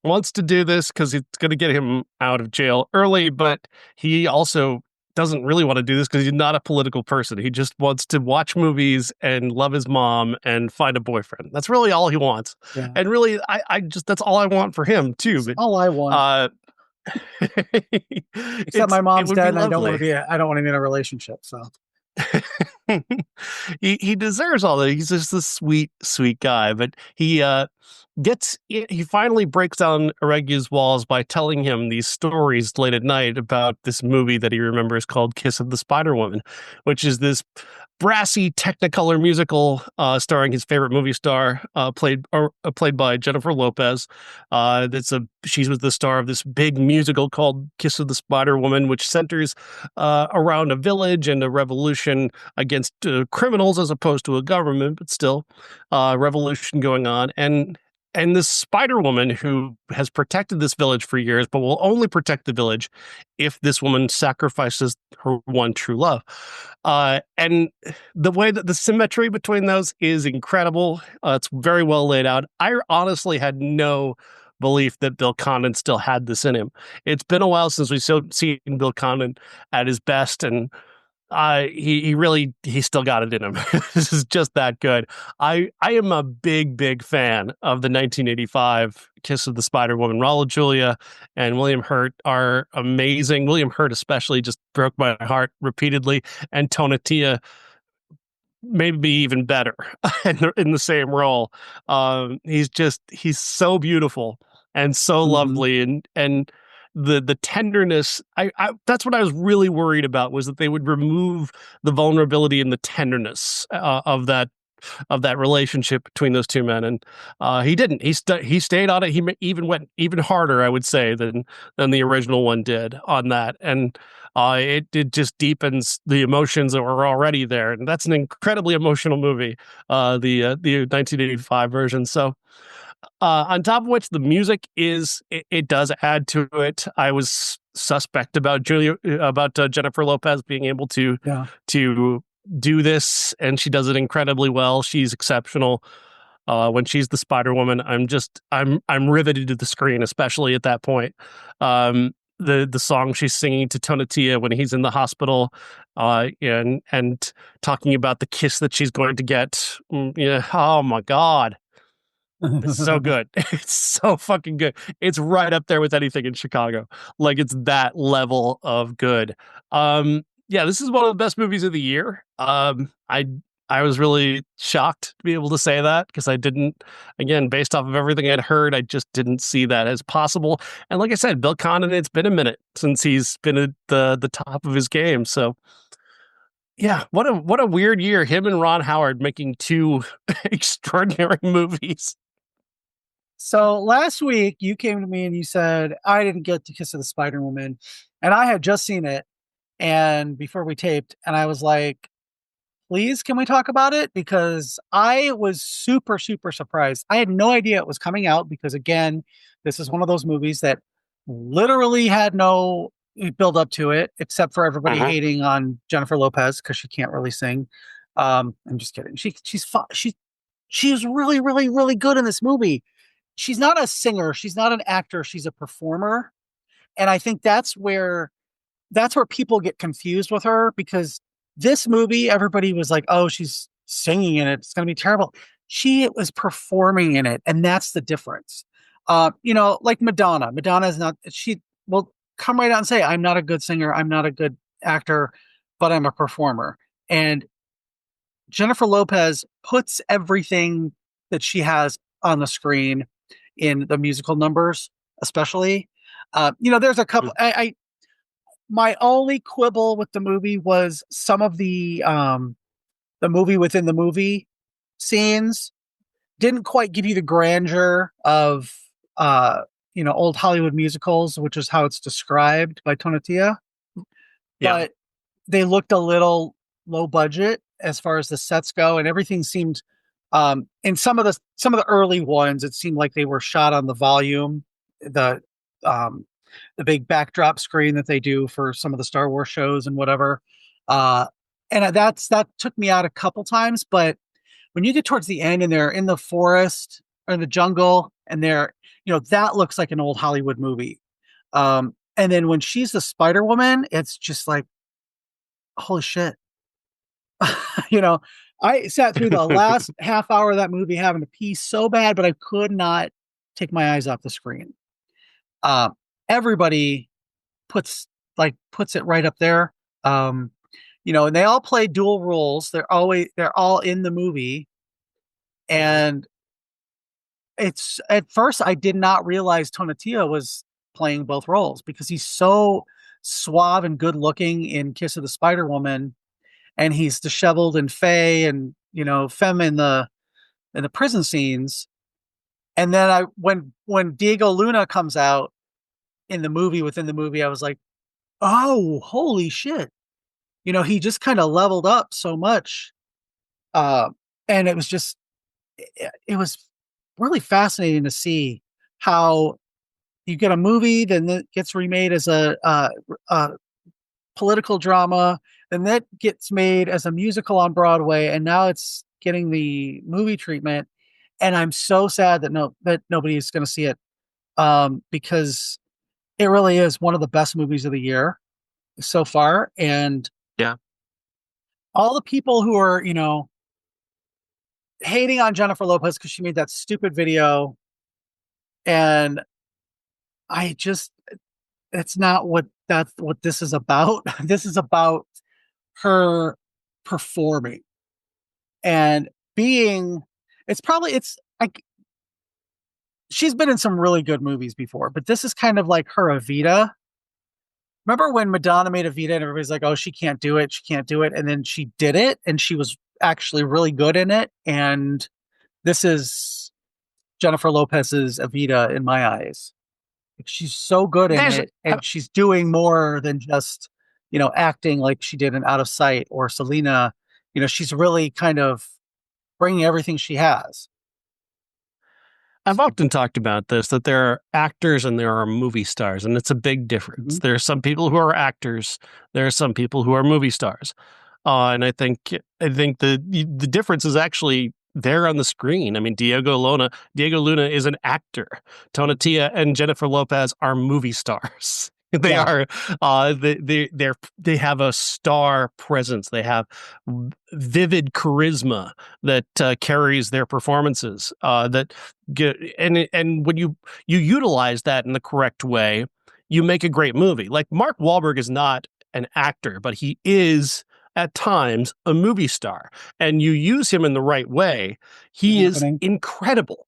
wants to do this because it's going to get him out of jail early, but he also doesn't really want to do this because he's not a political person. He just wants to watch movies and love his mom and find a boyfriend. That's really all he wants. Yeah. And really, I just, that's all I want for him too. But, all I want. Except my mom's dead and I don't want to be in a relationship. So he deserves all that. He's just a sweet, sweet guy, but he finally breaks down Aregi's walls by telling him these stories late at night about this movie that he remembers called Kiss of the Spider Woman, which is this brassy Technicolor musical starring his favorite movie star, played by Jennifer Lopez. She was the star of this big musical called Kiss of the Spider Woman, which centers around a village and a revolution against criminals as opposed to a government, but still revolution going on. And this Spider Woman who has protected this village for years, but will only protect the village if this woman sacrifices her one true love. And the way that the symmetry between those is incredible. It's very well laid out. I honestly had no belief that Bill Condon still had this in him. It's been a while since we've seen Bill Condon at his best, and he still got it in him. This is just that good. I am a big fan of the 1985 Kiss of the Spider Woman. Raul Julia and William Hurt are amazing. William Hurt especially just broke my heart repeatedly, and Tomatiuh maybe even better in the same role. He's so beautiful and so lovely, and the tenderness. I that's what I was really worried about, was that they would remove the vulnerability and the tenderness of that relationship between those two men, and he didn't. He stayed on it. He even went even harder, I would say, than the original one did on that, and it just deepens the emotions that were already there, and that's an incredibly emotional movie, the 1985 version. So. On top of which, the music it does add to it. I was suspect about Jennifer Lopez being able Yeah. to do this, and she does it incredibly well. She's exceptional. When she's the Spider Woman, I'm riveted to the screen, especially at that point. The song she's singing to Tomatiuh A when he's in the hospital, and talking about the kiss that she's going to get. Yeah, oh my God. It's so good. It's so fucking good. It's right up there with anything in Chicago. Like it's that level of good. Yeah, this is one of the best movies of the year. I was really shocked to be able to say that because I didn't, again, based off of everything I'd heard, I just didn't see that as possible. And like I said, Bill Condon, it's been a minute since he's been at the top of his game. So yeah, what a weird year. Him and Ron Howard making two extraordinary movies. So last week you came to me and you said I didn't get to Kiss of the Spider Woman, and I had just seen it, and before we taped, and I was like, "Please, can we talk about it?" Because I was super super surprised. I had no idea it was coming out because again, this is one of those movies that literally had no build up to it, except for everybody hating on Jennifer Lopez because she can't really sing. I'm just kidding. She's really really really good in this movie. She's not a singer, she's not an actor, she's a performer. And I think that's where people get confused with her because this movie, everybody was like, oh, she's singing in it. It's going to be terrible. She was performing in it. And that's the difference. Like Madonna. Madonna is not, she will come right out and say, I'm not a good singer. I'm not a good actor, but I'm a performer. And Jennifer Lopez puts everything that she has on the screen in the musical numbers, especially. There's a couple. My only quibble with the movie was some of the movie within the movie scenes didn't quite give you the grandeur of old Hollywood musicals, which is how it's described by Tomatiuh. Yeah. But they looked a little low budget as far as the sets go, and everything seemed in some of the early ones, it seemed like they were shot on the volume, the um, the big backdrop screen that they do for some of the Star Wars shows and whatever. Uh, and that took me out a couple times, but when you get towards the end and they're in the forest or in the jungle and that looks like an old Hollywood movie. And then when she's the Spider Woman, it's just like, holy shit. you know, I sat through the last half hour of that movie having to pee so bad, but I could not take my eyes off the screen. Everybody puts it right up there. And they all play dual roles. They're all in the movie. And it's at first I did not realize Tomatiuh was playing both roles because he's so suave and good looking in Kiss of the Spider Woman, and he's disheveled and fey and femme in the prison scenes. And then when Diego Luna comes out in the movie within the movie, I was like, oh, holy shit. He just kind of leveled up so much. And it was really fascinating to see how you get a movie, then it gets remade as a political drama, then that gets made as a musical on Broadway, and now it's getting the movie treatment. And I'm so sad that nobody is going to see it, because it really is one of the best movies of the year so far. And yeah, all the people who are hating on Jennifer Lopez because she made that stupid video, and it's not what this is about. This is about her performing and being. It's like she's been in some really good movies before, but this is kind of like her Evita. Remember when Madonna made Evita and everybody's like, oh, she can't do it. She can't do it. And then she did it and she was actually really good in it. And this is Jennifer Lopez's Evita in my eyes. She's so good in it. And she's doing more than just, acting like she did in Out of Sight or Selena. She's really kind of bringing everything she has. I've often talked about this, that there are actors and there are movie stars, and it's a big difference. Mhm. There are some people who are actors. There are some people who are movie stars. And I think the difference is actually there on the screen. I mean, Diego Luna is an actor. Tomatiuh A and Jennifer Lopez are movie stars. They Yeah. are they have a star presence. They have vivid charisma that carries their performances. That get and when you utilize that in the correct way, you make a great movie. Like Mark Wahlberg is not an actor, but he is at times a movie star, and you use him in the right way, he is Happening. incredible.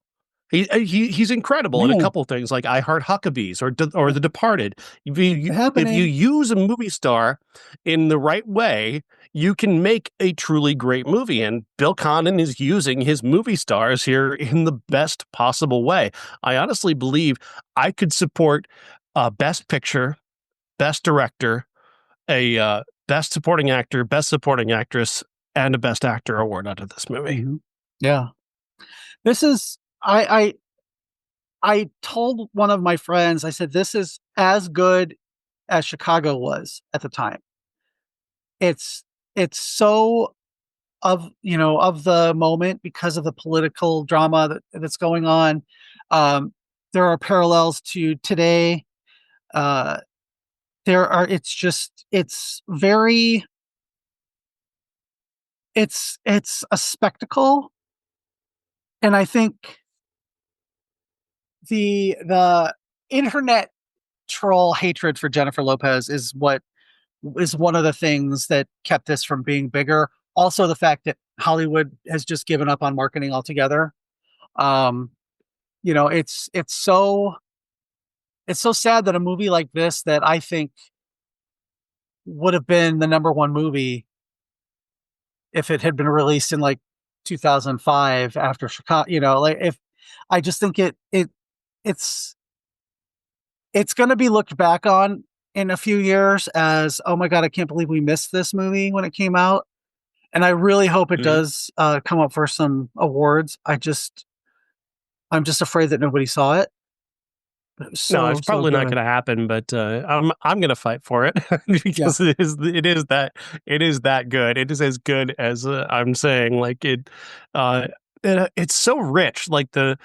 He's incredible in a Yeah. couple things like I Heart Huckabees or The Departed. If you Happening. use a movie star in the right way, you can make a truly great movie. And Bill Condon is using his movie stars here in the best possible way. I honestly believe I could support Best Picture, Best Director, a Best Supporting Actor, Best Supporting Actress, and a Best Actor award out of this movie. Mhm. Yeah. This is I told one of my friends, I said, this is as good as Chicago was at the time. It's it's so of the moment because of the political drama that's going on. Um, there are parallels to today. Uh, there are. It's very. It's a spectacle, and I think the internet troll hatred for Jennifer Lopez is one of the things that kept this from being bigger. Also, the fact that Hollywood has just given up on marketing altogether. Um, it's so sad that a movie like this that I think would have been the number one movie if it had been released in like 2005 after Chicago. Like if I just think it's it's going to be looked back on in a few years as, oh my god, I can't believe we missed this movie when it came out. And I really hope it Mhm. does come up for some awards. I'm just afraid that nobody saw it. It was No, it's so probably not good. going to happen, but I'm going to fight for it Yeah. because it is that good. It is as good as I'm saying. Like it's so rich. Like there's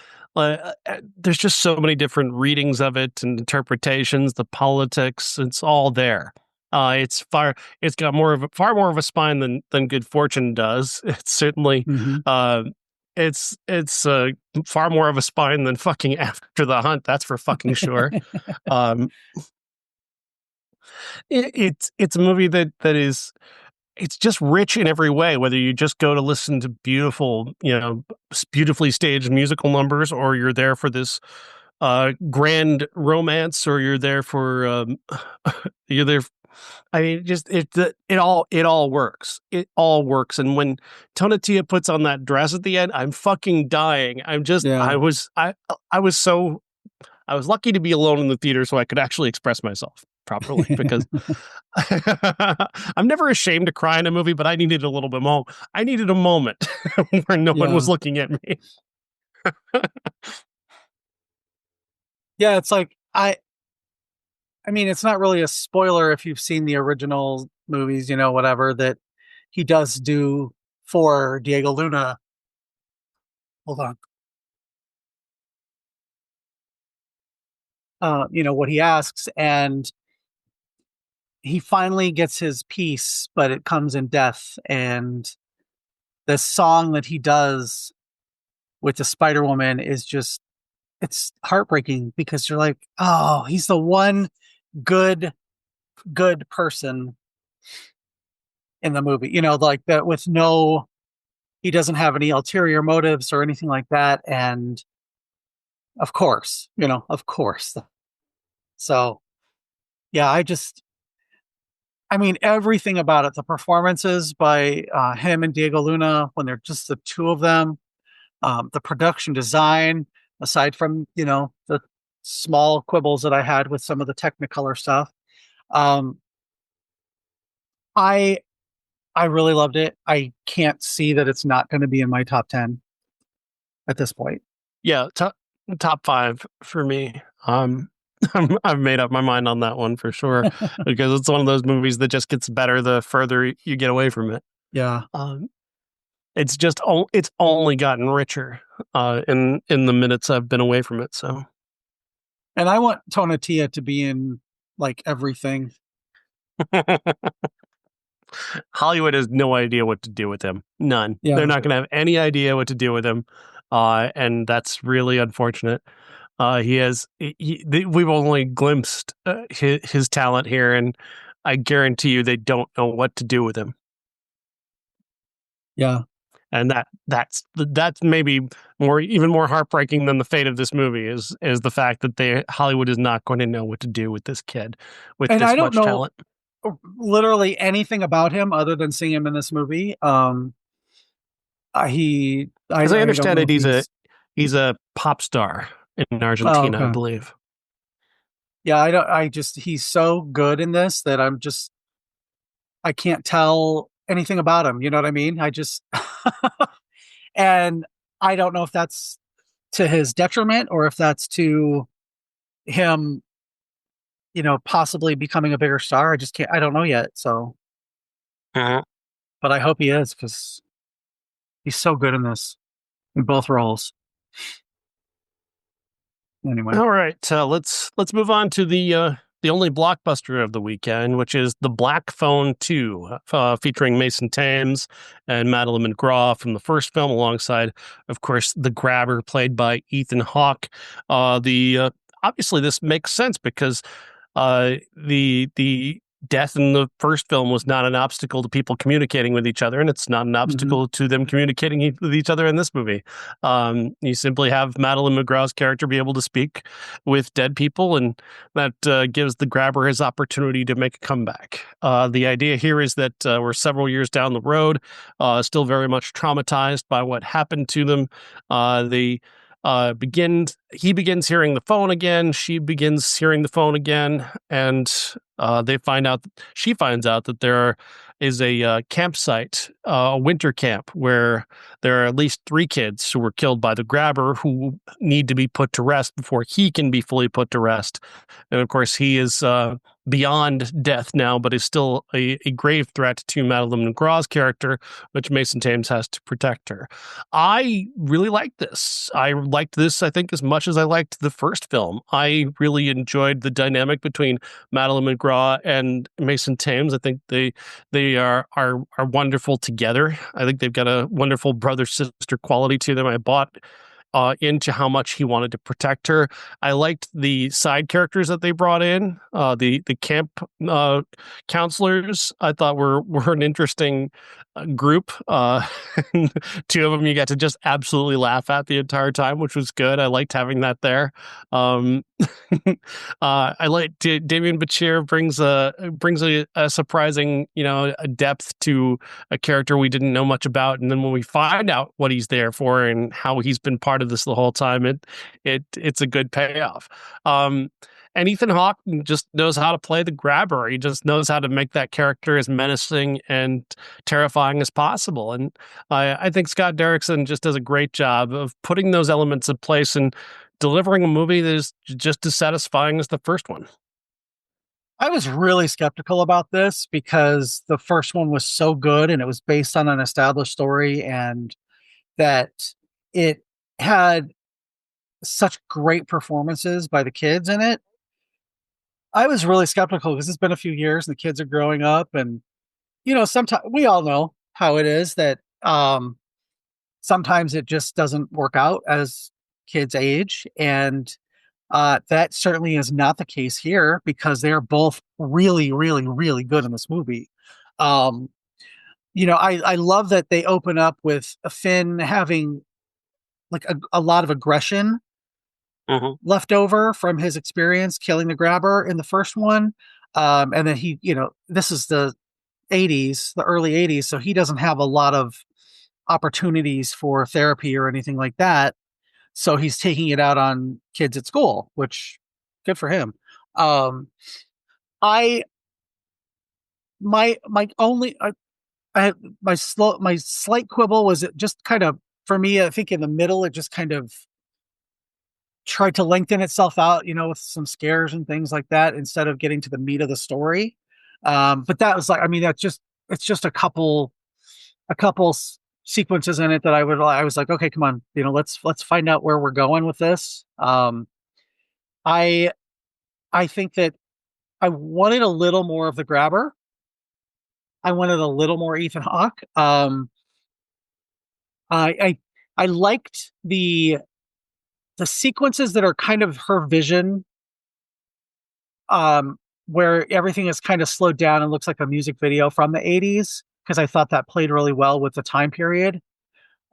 just so many different readings of it and interpretations. The politics, it's all there. It's got far more of a spine than Good Fortune does. It's certainly Hmm. uh, it's far more of a spine than fucking After the Hunt. That's for fucking sure. Um, it's a movie that is it's just rich in every way. Whether you just go to listen to beautifully staged musical numbers, or you're there for this grand romance, or you're there for you're there. I mean, just it all works. It all works. And when Tonatia puts on that dress at the end, I'm fucking dying. Yeah. I was lucky to be alone in the theater so I could actually express myself properly because I'm never ashamed to cry in a movie, but I needed a little bit more. I needed a moment where no one Yeah. was looking at me. Yeah. It's like I mean, it's not really a spoiler if you've seen the original movies, whatever that he does do for Diego Luna. Hold on. What he asks, and he finally gets his piece, but it comes in death. And the song that he does with the Spider Woman is just, it's heartbreaking because you're like, oh, he's the one good, good person in the movie, like that with no, he doesn't have any ulterior motives or anything like that. And of course. So, yeah, I mean, everything about it, the performances by him and Diego Luna when they're just the two of them, the production design, aside from, the small quibbles that I had with some of the Technicolor stuff. Um, I I really loved it. I can't see that it's not going to be in my top 10 at this point. Yeah, top five for me. I've made up my mind on that one for sure because it's one of those movies that just gets better the further you get away from it. Yeah. Um, it's only gotten richer in the minutes I've been away from it. So And I want Tonatia to be in like everything. Hollywood has no idea what to do with him. None. They're Yeah. not going to have any idea what to do with him, and that's really unfortunate. We've only glimpsed his talent here, and I guarantee you they don't know what to do with him. Yeah. And that's maybe even more heartbreaking than the fate of this movie is the fact that Hollywood is not going to know what to do with this kid with And I this don't much know talent. literally anything about him other than seeing him in this movie. As I I don't understand know it, if he's a pop star in oh, Argentina, I okay. believe. Yeah, he's so good in this that I can't tell anything about him. You know what I mean? And I don't know if that's to his detriment or if that's to him, possibly becoming a bigger star. I don't know yet. So, Uh-huh. but I hope he is because he's so good in this, in both roles. Anyway. All right, let's move on to the only blockbuster of the weekend, which is The Black Phone 2, featuring Mason Thames and Madeleine McGraw from the first film, alongside, of course, the grabber played by Hawke. The Obviously this makes sense because the death in the first film was not an obstacle to people communicating with each other, and it's not an Mhm. obstacle to them communicating with each other in this movie. You simply have Madeleine McGraw's character be able to speak with dead people, and that gives the grabber his opportunity to make a comeback. The idea here is that we're several years down the road, still very much traumatized by what happened to them. The He begins hearing the phone again, she begins hearing the phone again, and she finds out that there is a campsite, a winter camp, where there are at least 3 kids who were killed by the grabber who need to be put to rest before he can be fully put to rest. And of course, he is beyond death now, but is still a grave threat to Madeleine McGraw's character, which Mason Thames has to protect her. I really liked this. I liked this, I think, as much as I liked the first film. I really enjoyed the dynamic between Madeleine McGraw and Mason Thames. I think they are wonderful together. I think they've got a wonderful brother sister quality to them. I bought into how much he wanted to protect her. I liked the side characters that they brought in. The camp counselors I thought were an interesting group. 2 of them you got to just absolutely laugh at the entire time, which was good. I liked having that there. Um, I like Damien Bachir brings a surprising a depth to a character we didn't know much about, and then when we find out what he's there for and how he's been part of this the whole time, it's a good payoff. And Hawke just knows how to play the grabber. He just knows how to make that character as menacing and terrifying as possible. And I think Scott Derrickson just does a great job of putting those elements in place and delivering a movie that is just as satisfying as the first one. I was really skeptical about this because the first one was so good and it was based on an established story and that it had such great performances by the kids in it. I was really skeptical because it's been a few years and the kids are growing up and sometimes we all know how it is that sometimes it just doesn't work out as kids age and that certainly is not the case here because they're both really, really, really good in this movie. Um, I love that they open up with Finn having like a lot of aggression Mhm. left over from his experience killing the grabber in the first one. And then this is the 80s, the early 80s, so he doesn't have a lot of opportunities for therapy or anything like that. So he's taking it out on kids at school, which good for him. Um, I my only I had my slight quibble was it just kind of for me. I think in the middle it just kind of tried to lengthen itself out, with some scares and things like that instead of getting to the meat of the story. But that was like, I mean, it's just a couple sequences in it that I was like, okay, come on, let's find out where we're going with this. I I think that I wanted a little more of the grabber. I wanted a little more Ethan Hawke. I I liked the sequences that are kind of her vision, um, where everything is kind of slowed down and looks like a music video from the 80s, because I thought that played really well with the time period.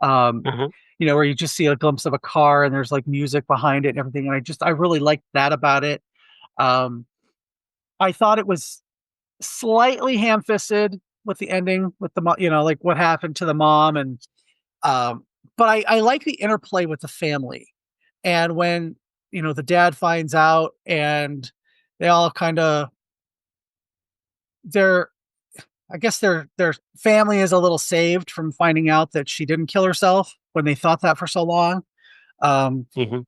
Um, Mhm. where you just see a glimpse of a car and there's like music behind it and everything. And I really liked that about it. Um, I thought it was slightly ham-fisted with the ending with like what happened to the mom. And um, but I like the interplay with the family. And when, the dad finds out and they all kind of, their, I guess their family is a little saved from finding out that she didn't kill herself when they thought that for so long. Um, Mhm.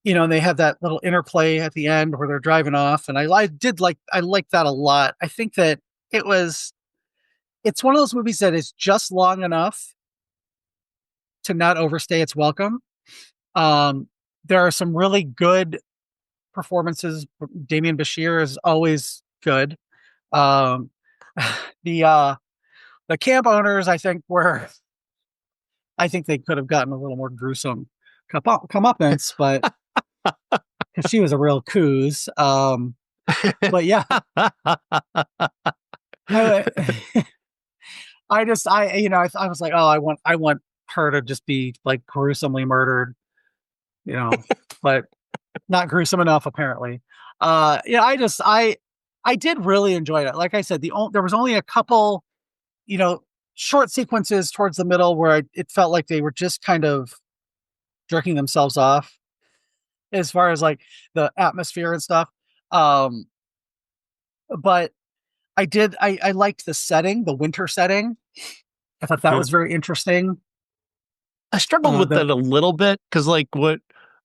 and they have that little interplay at the end where they're driving off. And I like that a lot. I think that it's one of those movies that is just long enough to not overstay its welcome. Um, there are some really good performances. Damien Bashir is always good. Um, the uh, the camp owners, I think they could have gotten a little more gruesome comeuppance, but because she was a real coos. But yeah, I, I was like, oh, I want her to just be like gruesomely murdered, you know, but not gruesome enough apparently. Yeah, I did really enjoy it. Like I said, there was only a couple, you know, short sequences towards the middle where it felt like they were just kind of jerking themselves off as far as like the atmosphere and stuff. Um, but I liked the setting, the winter setting. I thought that was very interesting. I struggled with The that a little bit because, like,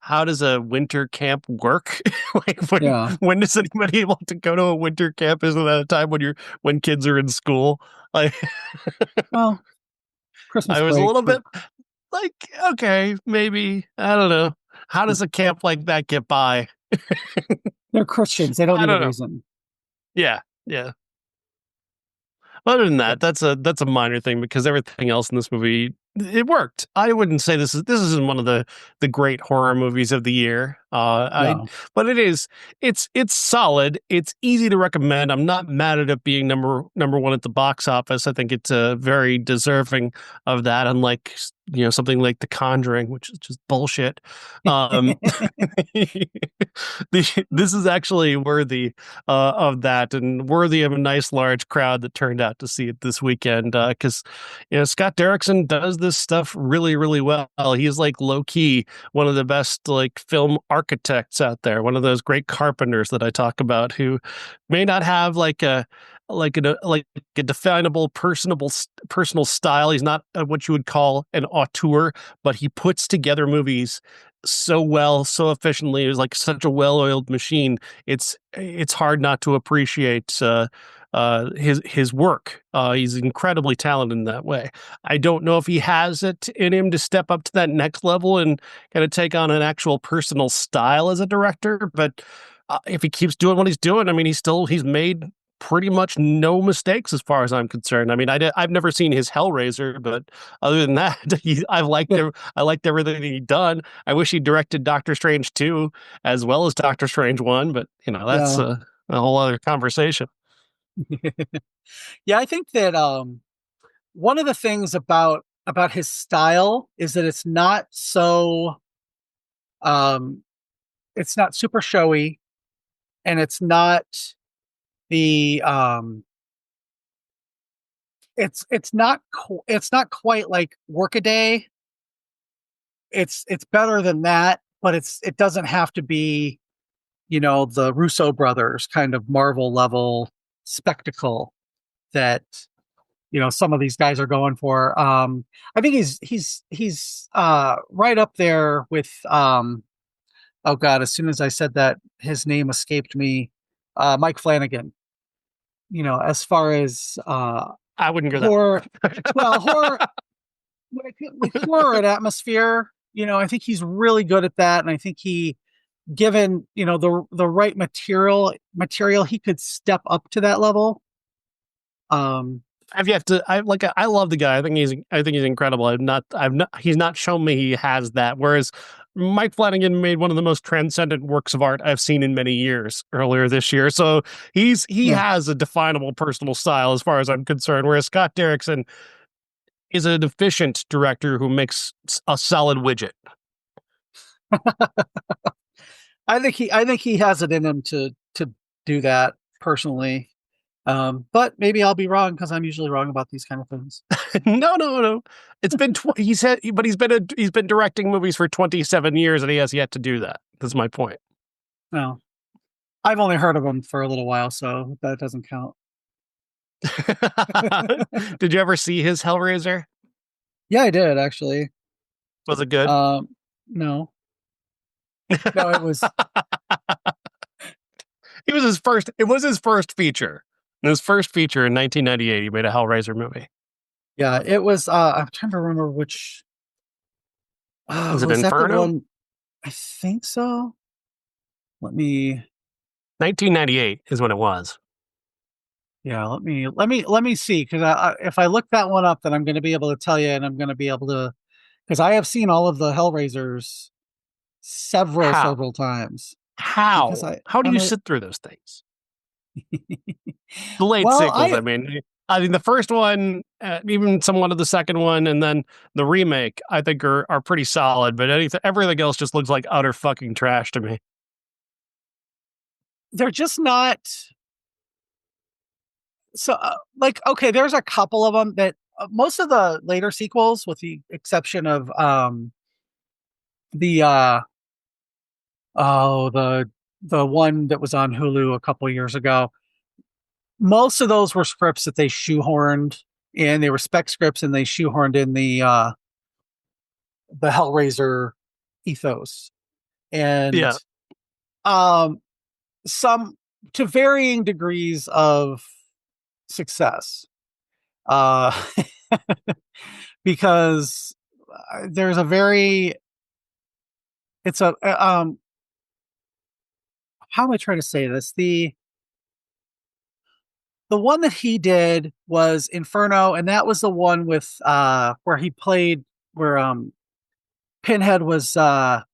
how does a winter camp work? Like, Yeah, when does anybody able to go to a winter camp? Isn't that a time when kids are in school? Like, well, Christmas I was a break little for bit like, okay, maybe I don't know. How does a camp like that get by? they're Christians. They don't I need a don't know. reason. Yeah, yeah. Other than that, that's a minor thing because everything else in this movie it worked. I wouldn't say this isn't one of the great horror movies of the year. No. But it's solid. It's easy to recommend. I'm not mad at it being number one at the box office. I think it's very deserving of that. Unlike something like The Conjuring, which is just bullshit. Um, this is actually worthy of that and worthy of a nice large crowd that turned out to see it this weekend because Scott Derrickson does this stuff really really well. He's like low key one of the best like film architects out there, one of those great carpenters that I talk about who may not have like a definable personal style. He's not what you would call an auteur, but he puts together movies so well, so efficiently. It was like such a well-oiled machine. It's hard not to appreciate his work. He's incredibly talented in that way. I don't know if he has it in him to step up to that next level and kind of take on an actual personal style as a director, but if he keeps doing what he's doing, I mean, he's made pretty much no mistakes as far as I'm concerned. I mean, I've never seen his Hellraiser, but other than that, I liked everything he'd done. I wish he directed Doctor Strange 2 as well as Doctor Strange 1, but that's Yeah. a whole other conversation. Yeah, I think that one of the things about his style is that um it's not super showy, and the um it's not quite like Workaday. It's better than that, but it doesn't have to be, the Russo brothers kind of Marvel level spectacle that some of these guys are going for. I think he's right up there with oh God, as soon as I said that, his name escaped me. Mike Flanagan. As far as I wouldn't go that horror, well, far. horror with horror and atmosphere, I think he's really good at that, and I think given the right material, he could step up to that level. I've yet to. I love the guy. I think he's incredible. He's not shown me he has that. Whereas Mike Flanagan made one of the most transcendent works of art I've seen in many years earlier this year. So he Yeah. has a definable personal style as far as I'm concerned. Whereas Scott Derrickson is an efficient director who makes a solid widget. I think he has it in him to do that personally. But maybe I'll be wrong because I'm usually wrong about these kind of things. No. It's been he said, but he's been directing movies for 27 years and he has yet to do that. That's my point. No, I've only heard of him for a little while, so that doesn't count. Did you ever see his Hellraiser? Yeah, I did actually. Was it good? No, no, it was. It was his first feature. His first feature in 1998, he made a Hellraiser movie. Yeah, it was. I'm trying to remember which. Was it Was that the Inferno? one? I think so. Let me. 1998 is when it was. Yeah, let me see, because if I look that one up, then I'm going to be able to tell you, and I'm going to be able to, because I have seen all of the Hellraisers How? several times. Because How? How do I'm you a sit through those things? The late well, sequels, I mean, the first one, even somewhat of the second one, and then the remake, I think are pretty solid. But everything else just looks like utter fucking trash to me. they're just not. So, like, okay, there's a couple of them that most of the later sequels, with the exception of the oh the one that was on Hulu a couple years ago, most of those were scripts that they shoehorned in. They were spec scripts, and they shoehorned in the Hellraiser ethos, and Yeah. um some to varying degrees of success. Uh because there's a very it's a how am I trying to say this? The one that he did was Inferno, and that was the one with where he played where Pinhead was the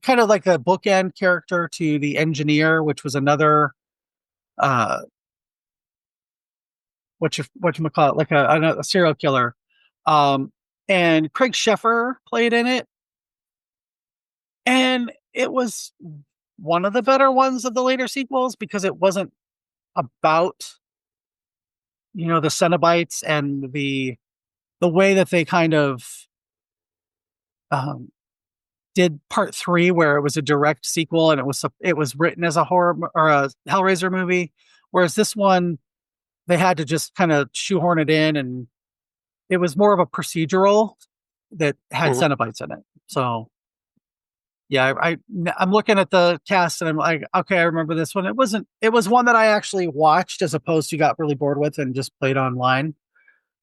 kind of like the bookend character to the engineer, which was another uh what you call it, like a serial killer. Um and Craig Sheffer played in it, and it was one of the better ones of the later sequels because it wasn't about the Cenobites and the way that they kind of um, did part three, where it was a direct sequel and it was written as a horror or a Hellraiser movie, whereas this one they had to just kind of shoehorn it in, and it was more of a procedural that had Mhm. Cenobites in it. So yeah, I'm looking at the cast and I'm like, okay, I remember this one. It was one that I actually watched as opposed to got really bored with and just played online.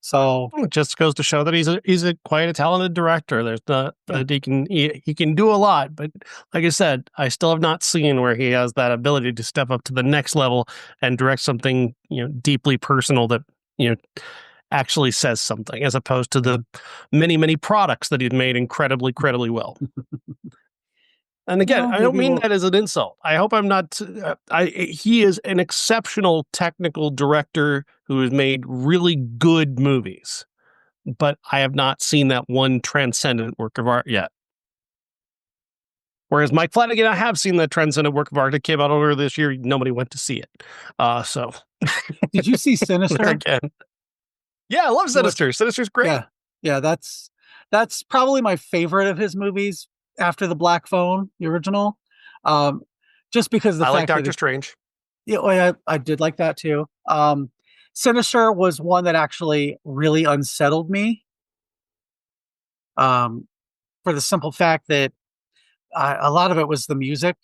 So It just goes to show that he's a quite a talented director. There's yeah. he can do a lot, but like I said, I still have not seen where he has that ability to step up to the next level and direct something deeply personal that you know actually says something, as opposed to the many products that he'd made incredibly well. And again, Well, I don't maybe mean we'll that as an insult. I hope I'm not. He is an exceptional technical director who has made really good movies, but I have not seen that one transcendent work of art yet. Whereas Mike Flanagan, I have seen that transcendent work of art. It came out earlier this year. Nobody went to see it. So Did you see there Sinister? again, yeah, I love What? Sinister. Sinister's great. Yeah. Yeah, that's probably my favorite of his movies after The Black Phone, the original. Um just because of the I like fact that Doctor it Strange. yeah, oh, yeah, I did like that too. Sinister was one that actually really unsettled me. Um for the simple fact that a lot of it was the music,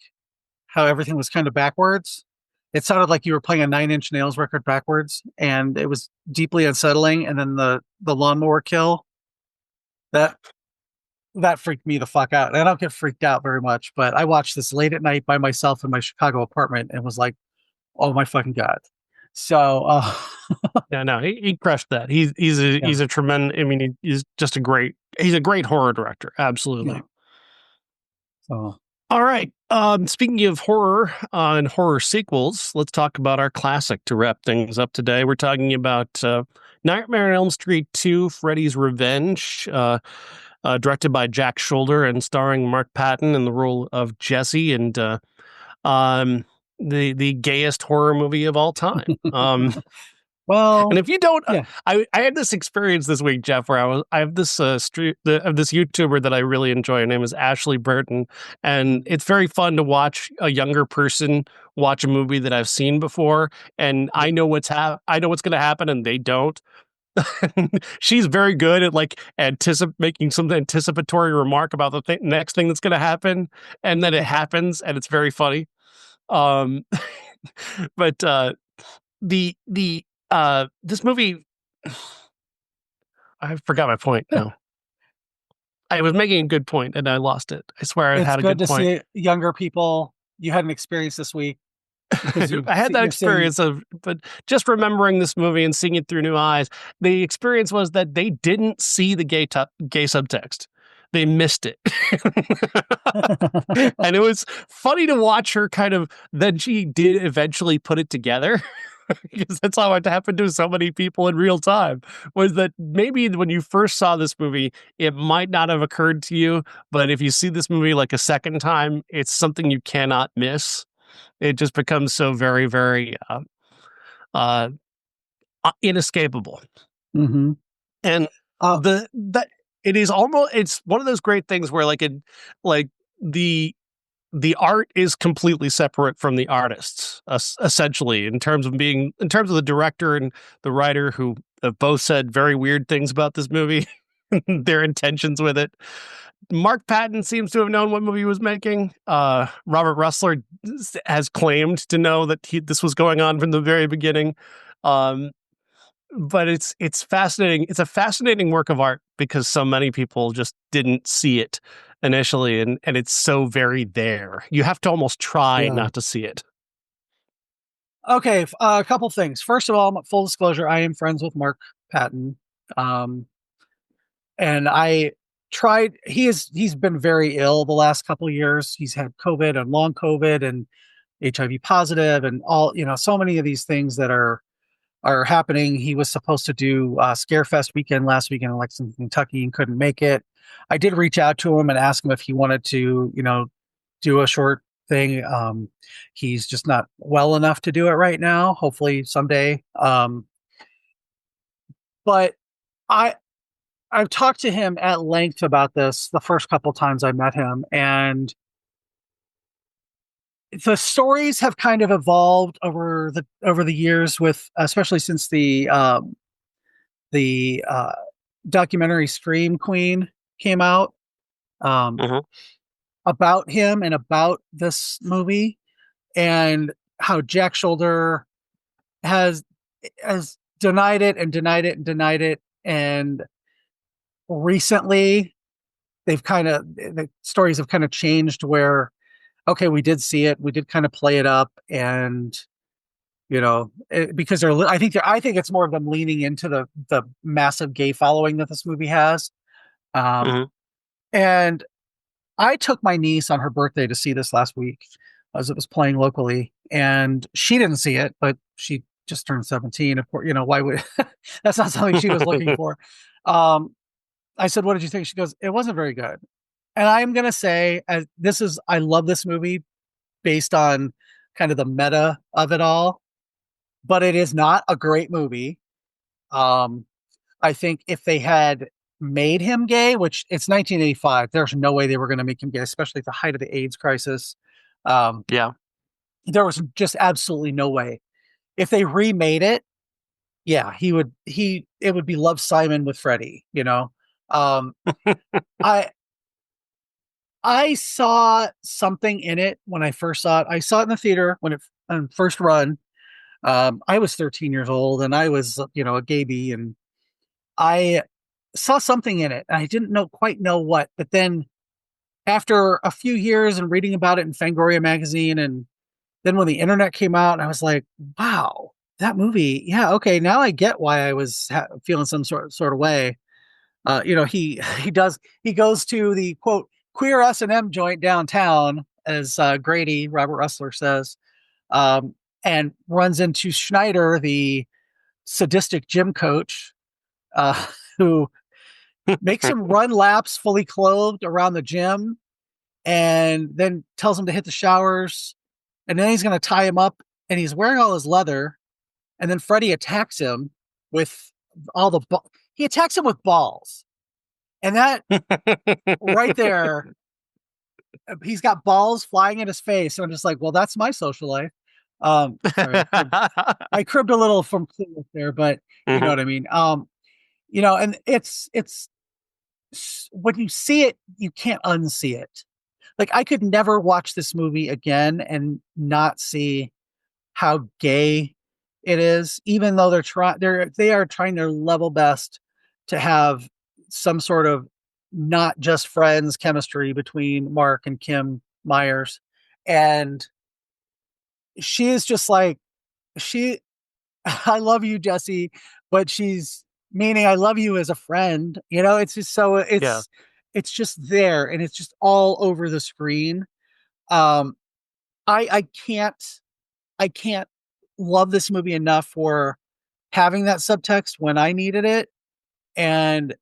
how everything was kind of backwards. It sounded like you were playing a Nine Inch Nails record backwards, and it was deeply unsettling. And then the lawnmower kill that that freaked me the fuck out. And I don't get freaked out very much, but I watched this late at night by myself in my Chicago apartment and was like, "Oh my fucking god!" So, Yeah, no, he crushed that. He's a tremendous. I mean, he's just he's a great horror director. Absolutely. yeah. So, All right. Speaking of horror and horror sequels, let's talk about our classic to wrap things up today. We're talking about Nightmare on Elm Street 2: Freddy's Revenge, directed by Jack Shoulder and starring Mark Patton in the role of Jesse, and the gayest horror movie of all time. well, And if you don't, yeah. I had this experience this week, Jeff, where I have this this YouTuber that I really enjoy. Her name is Ashley Burton, and it's very fun to watch a younger person watch a movie that I've seen before, and I know what's going to happen, and they don't. She's very good at like making some anticipatory remark about the next thing that's going to happen, and then it happens, and it's very funny. But the this movie, I forgot my point now. I was making a good point and I lost it. I swear I It's had a good good to point. see younger people. You had an experience this week because I had that experience but just remembering this movie and seeing it through new eyes, the experience was that they didn't see the gay subtext. They missed it. And it was funny to watch her then she did eventually put it together. Because that's how it happened to so many people in real time, was that maybe when you first saw this movie, it might not have occurred to you, but if you see this movie like a second time, it's something you cannot miss. It just becomes so very, very uh, inescapable. Mm-hmm. And it's one of those great things where like the art is completely separate from the artists, essentially, in terms of the director and the writer, who have both said very weird things about this movie, their intentions with it. Mark Patton seems to have known what movie he was making. Robert Russler has claimed to know that this was going on from the very beginning. But it's fascinating. It's a fascinating work of art because so many people just didn't see it initially, and it's so very there. You have to almost try not to see it. Okay, a couple things. First of all, full disclosure, I am friends with Mark Patton, and I tried. He's been very ill the last couple of years. He's had COVID and long COVID and HIV positive, and all so many of these things that are happening. He was supposed to do Scarefest weekend last weekend in Lexington, Kentucky, and couldn't make it. I did reach out to him and ask him if he wanted to, do a short thing. He's just not well enough to do it right now. Hopefully someday. But I've talked to him at length about this the first couple times I met him, and the stories have kind of evolved over the years, with especially since the documentary Scream Queen came out, about him and about this movie, and how Jack Shoulder has denied it and denied it and denied it. And recently the stories have kind of changed where, okay, we did see it, we did kind of play it up, and because I think it's more of them leaning into the massive gay following that this movie has. And I took my niece on her birthday to see this last week as it was playing locally, and she didn't see it, but she just turned 17. Of course, why would that's not something she was looking for. I said, "What did you think?" She goes, "It wasn't very good." And I'm going to say, I love this movie based on kind of the meta of it all, but it is not a great movie. I think if they had made him gay, which it's 1985, there's no way they were going to make him gay, especially at the height of the AIDS crisis. There was just absolutely no way. If they remade it, yeah, it would be Love, Simon with Freddie, I I saw something in it when I first saw it. I saw it in the theater when it first run. I was 13 years old and I was, a gaby, and I saw something in it. I didn't quite know what, but then after a few years and reading about it in Fangoria magazine, and then when the internet came out, I was like, wow, that movie. Yeah, okay, now I get why I was feeling some sort of way. He goes to the quote queer S&M joint downtown, as Grady Robert Russler says, and runs into Schneider, the sadistic gym coach, uh, who makes him run laps fully clothed around the gym, and then tells him to hit the showers, and then he's going to tie him up, and he's wearing all his leather, and then Freddy attacks him with he attacks him with balls, and that right there, he's got balls flying in his face, and I'm just like, well, that's my social life. Sorry, I cribbed a little from Clueless there, but you know what I mean. And it's when you see it, you can't unsee it. Like, I could never watch this movie again and not see how gay it is, even though they are trying their level best to have some sort of not just friends chemistry between Mark and Kim Myers. And she is just like, she I love you, Jesse, but she's meaning I love you as a friend. It's just Yeah. it's just there, and it's just all over the screen. Um, I can't love this movie enough for having that subtext when I needed it, and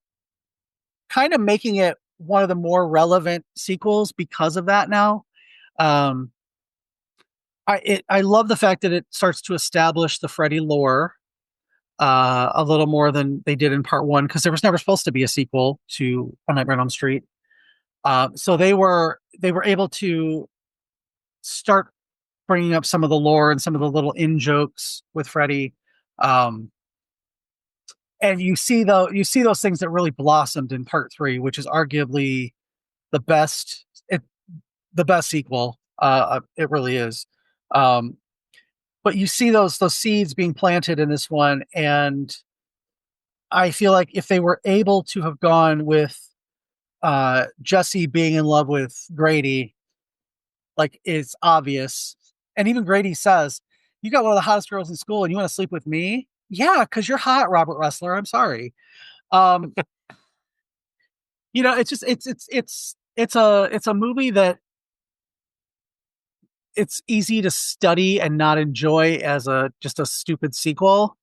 kind of making it one of the more relevant sequels because of that now. Um, I love the fact that it starts to establish the Freddy lore a little more than they did in part one, because there was never supposed to be a sequel to A Nightmare on Elm Street. So they were able to start bringing up some of the lore and some of the little in jokes with Freddy. Um, and you see those things that really blossomed in part three, which is arguably the best, the best sequel. It really is. Um, but you see those seeds being planted in this one, and I feel like if they were able to have gone with Jesse being in love with Grady, like, it's obvious. And even Grady says, "You got one of the hottest girls in school, and you want to sleep with me?" Yeah, because you're hot, Robert Ressler. I'm sorry. Um, it's just it's a movie that it's easy to study and not enjoy as just a stupid sequel.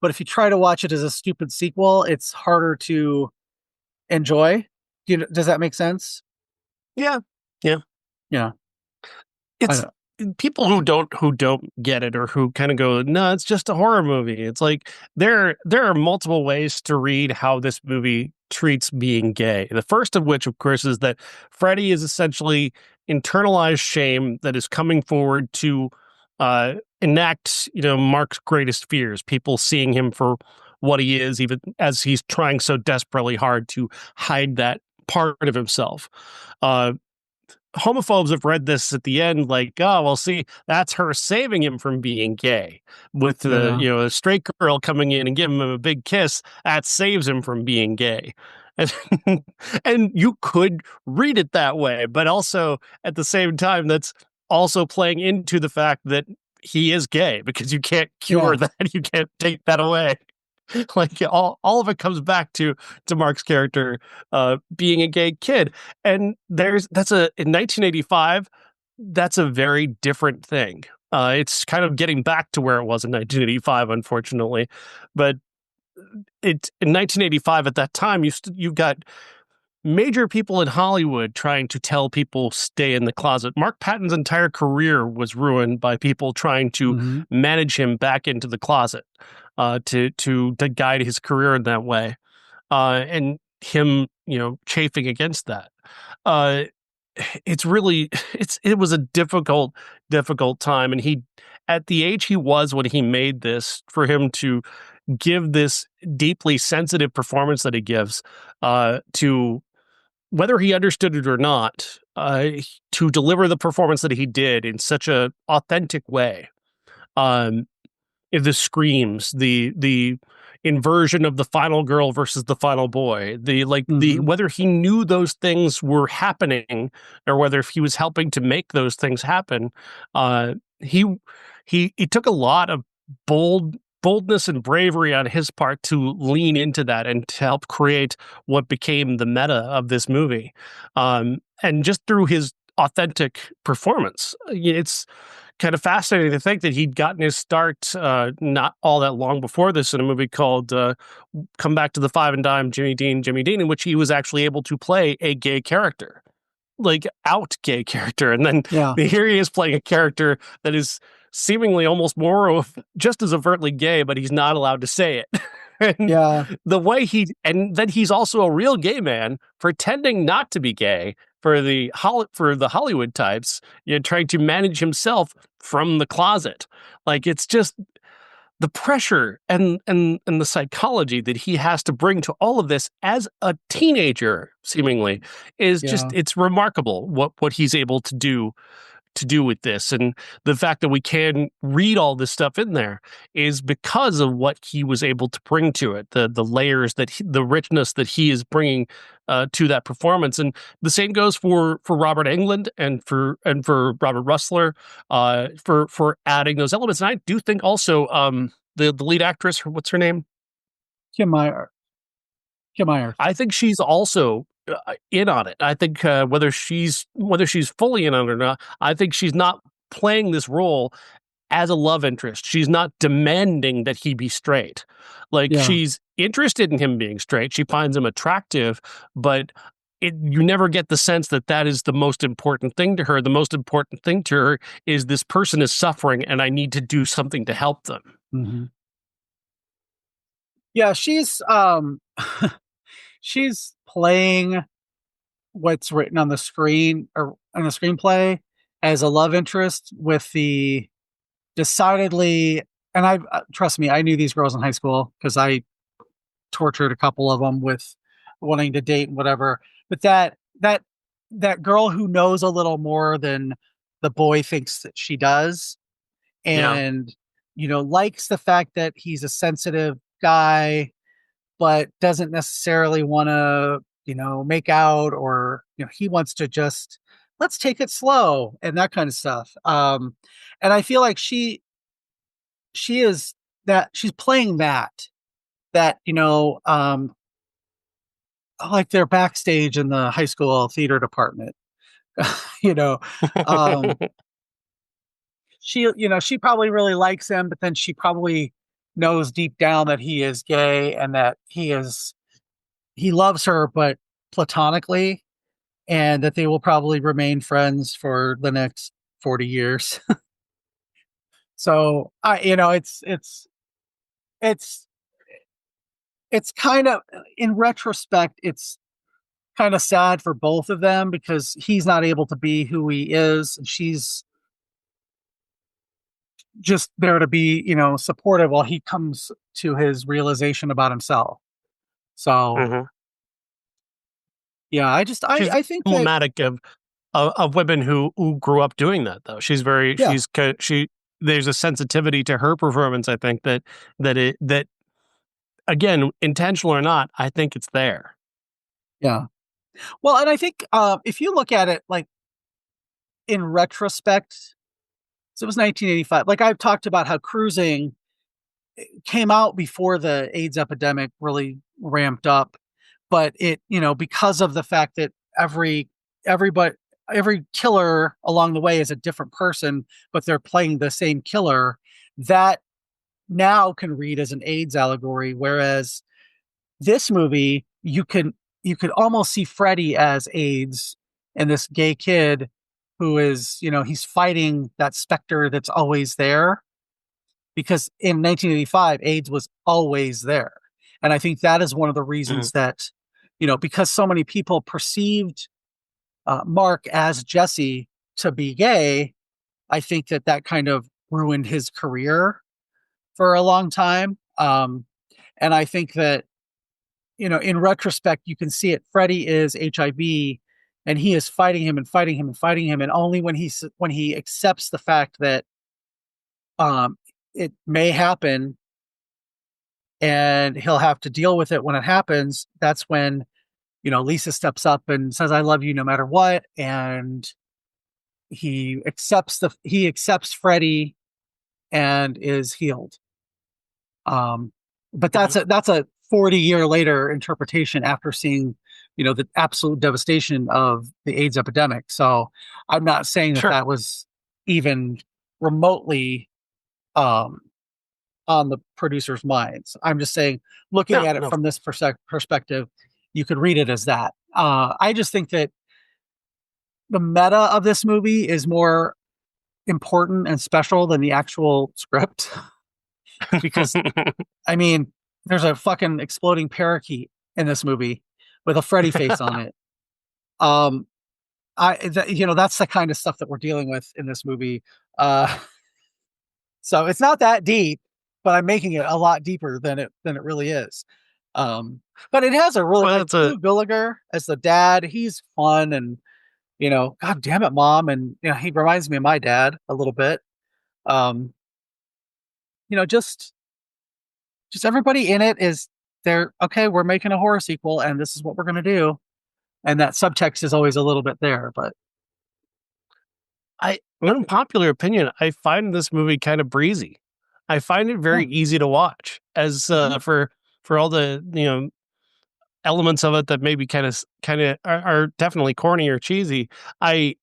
But if you try to watch it as a stupid sequel, it's harder to enjoy. Does that make sense? Yeah. Yeah. Yeah. I It's know. people who don't get it, or who kind of go, no, it's just a horror movie. It's like there are multiple ways to read how this movie treats being gay. The first of which, of course, is that Freddy is essentially internalized shame that is coming forward to enact, Mark's greatest fears. People seeing him for what he is, even as he's trying so desperately hard to hide that part of himself. Uh, Homophobes have read this at the end like, oh, well, see, that's her saving him from being gay. With the, Yeah. a straight girl coming in and giving him a big kiss, that saves him from being gay. And, and you could read it that way, but also at the same time, that's also playing into the fact that he is gay, because you can't cure Yeah. that. You can't take that away. Like, all of it comes back to Mark's character being a gay kid. And in 1985, that's a very different thing. It's kind of getting back to where it was in 1985, unfortunately. But in 1985, at that time, you've got major people in Hollywood trying to tell people stay in the closet. Mark Patton's entire career was ruined by people trying to Hmm. manage him back into the closet, to guide his career in that way, and him, chafing against that. Uh, it was a difficult time, and at the age he was when he made this, for him to give this deeply sensitive performance that he gives, to whether he understood it or not, to deliver the performance that he did in such a authentic way. Um, the screams, the inversion of the final girl versus the final boy, the Mm-hmm. whether he knew those things were happening or whether if he was helping to make those things happen. uh he he took a lot of boldness and bravery on his part to lean into that and to help create what became the meta of this movie. And just through his authentic performance, it's kind of fascinating to think that he'd gotten his start not all that long before this in a movie called Come Back to the Five and Dime, Jimmy Dean, in which he was actually able to play a gay character, like out gay character. And then Yeah. here he is playing a character that is seemingly almost more of just as overtly gay, but he's not allowed to say it. And Yeah. and then he's also a real gay man pretending not to be gay for the Hollywood types, trying to manage himself from the closet. Like, it's just the pressure and the psychology that he has to bring to all of this as a teenager, seemingly, is just, Yeah. it's remarkable what he's able to do with this. And the fact that we can read all this stuff in there is because of what he was able to bring to it, the layers the richness that he is bringing to that performance. And the same goes for Robert Englund and for Robert Russler, for adding those elements. And I do think also the lead actress, what's her name? Kim Meyer. I think she's also in on it. I think whether she's fully in on it or not, I think she's not playing this role as a love interest. She's not demanding that he be straight. Like, Yeah. she's interested in him being straight. She finds him attractive, but you never get the sense that that is the most important thing to her. The most important thing to her is this person is suffering and I need to do something to help them. Mm-hmm. Yeah, she's she's playing what's written on the screen or on the screenplay as a love interest with the decidedly, and I trust me, I knew these girls in high school because I tortured a couple of them with wanting to date and whatever. But that girl who knows a little more than the boy thinks that she does, Yeah. and likes the fact that he's a sensitive guy, but doesn't necessarily want to make out, or he wants to just let's take it slow and that kind of stuff. And I feel like she is that she's playing that like they're backstage in the high school theater department. you know um she probably really likes him, but then she probably knows deep down that he is gay and that he loves her, but platonically, and that they will probably remain friends for the next 40 years. So it's it's kind of, in retrospect, it's kind of sad for both of them because he's not able to be who he is, and she's just there to be, supportive while he comes to his realization about himself. So Mhm. yeah, She's I think that, emblematic of women who grew up doing that, though. yeah, She there's a sensitivity to her performance, I think, that again, intentional or not, I think it's there. yeah. Well, and I think if you look at it like in retrospect, so it was 1985. Like I've talked about how Cruising came out before the AIDS epidemic really ramped up, but it, because of the fact that everybody every killer along the way is a different person, but they're playing the same killer, that now can read as an AIDS allegory. Whereas this movie, you could almost see Freddy as AIDS and this gay kid who is, he's fighting that specter that's always there, because in 1985 AIDS was always there. And I think that is one of the Mhm. reasons that, because so many people perceived Mark as Jesse to be gay, I think that kind of ruined his career for a long time. And I think that in retrospect, you can see it. Freddy is HIV, and he is fighting him and fighting him and fighting him, and only when he accepts the fact that um, it may happen and he'll have to deal with it when it happens. That's when Lisa steps up and says, "I love you no matter what," and he accepts Freddy and is healed. Um, but Mhm. that's a 40-year later interpretation after seeing, the absolute devastation of the AIDS epidemic. So I'm not saying that Sure. that was even remotely um, on the producer's minds. I'm just saying, looking No, at it no. from this perspective, you could read it as that. I just think that the meta of this movie is more important and special than the actual script because I mean, there's a fucking exploding parakeet in this movie with a Freddy face on it. Um, that's the kind of stuff that we're dealing with in this movie. Uh, so it's not that deep, but I'm making it a lot deeper than it really is. Um, but it has a really Well, like that's a Stu Gallagher as the dad. He's fun and God damn it, mom, and he reminds me of my dad a little bit. Um, just everybody in it is they're okay. We're making a horror sequel, and this is what we're gonna do. And that subtext is always a little bit there, but unpopular opinion. I find this movie kind of breezy. I find it yeah. very easy to watch. As Mhm. for all the elements of it that maybe kind of are definitely corny or cheesy. I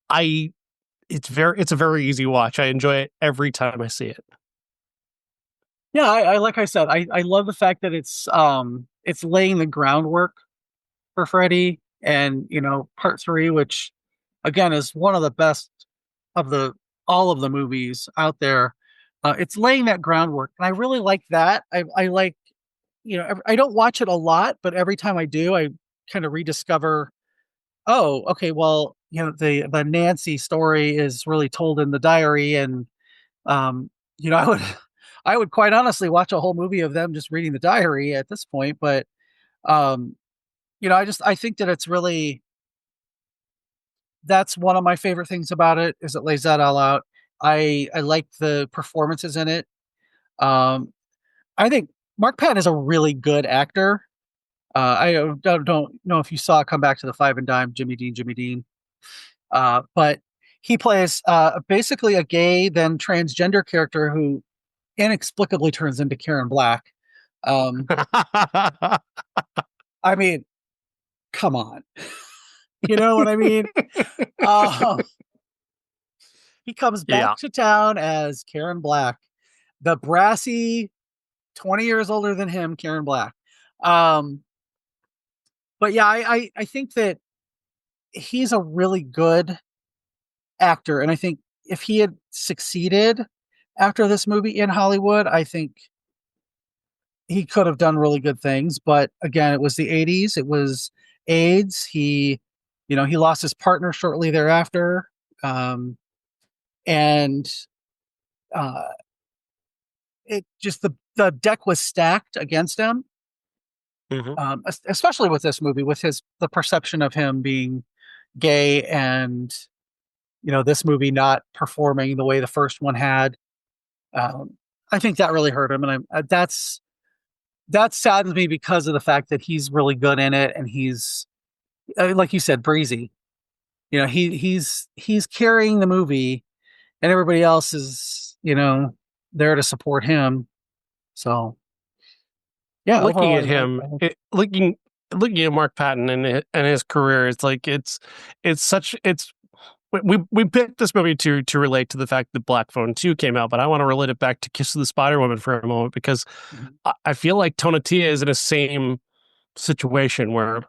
it's a very easy watch. I enjoy it every time I see it. Yeah, I like I said, I love the fact that it's laying the groundwork for Freddy and part three, which again is one of the best of the all of the movies out there. It's laying that groundwork, and I really like that. I like I don't watch it a lot, but every time I do, I kind of rediscover. Oh, okay. Well, the Nancy story is really told in the diary, and I would I would quite honestly watch a whole movie of them just reading the diary at this point. But um, I think that it's really that's one of my favorite things about it is it lays that all out. I like the performances in it. Um, I think Mark Patton is a really good actor. I don't know if you saw Come Back to the Five and Dime, Jimmy Dean. But he plays basically a gay, then transgender character who inexplicably turns into Karen Black. Um, I mean, come on. You know what I mean? Uh, he comes back Yeah. to town as Karen Black, the brassy, 20 years older than him, Karen Black. Um, but yeah, I think that he's a really good actor. And I think if he had succeeded after this movie in Hollywood, I think he could have done really good things. But again, it was the 80s. It was AIDS. He lost his partner shortly thereafter. Um, and uh, it just the deck was stacked against him. Hmm. Especially with this movie, with the perception of him being gay and this movie not performing the way the first one had. Um, I think that really hurt him, and that saddens me because of the fact that he's really good in it, and he's like you said, breezy. He's carrying the movie, and everybody else is there to support him. So yeah, Looking overall, at him, looking at Mark Patton and his career, it's like it's such it's we picked this movie to relate to the fact that Black Phone 2 came out, but I want to relate it back to Kiss of the Spider Woman for a moment because Mhm. I feel like Tomatiuh is in the same situation where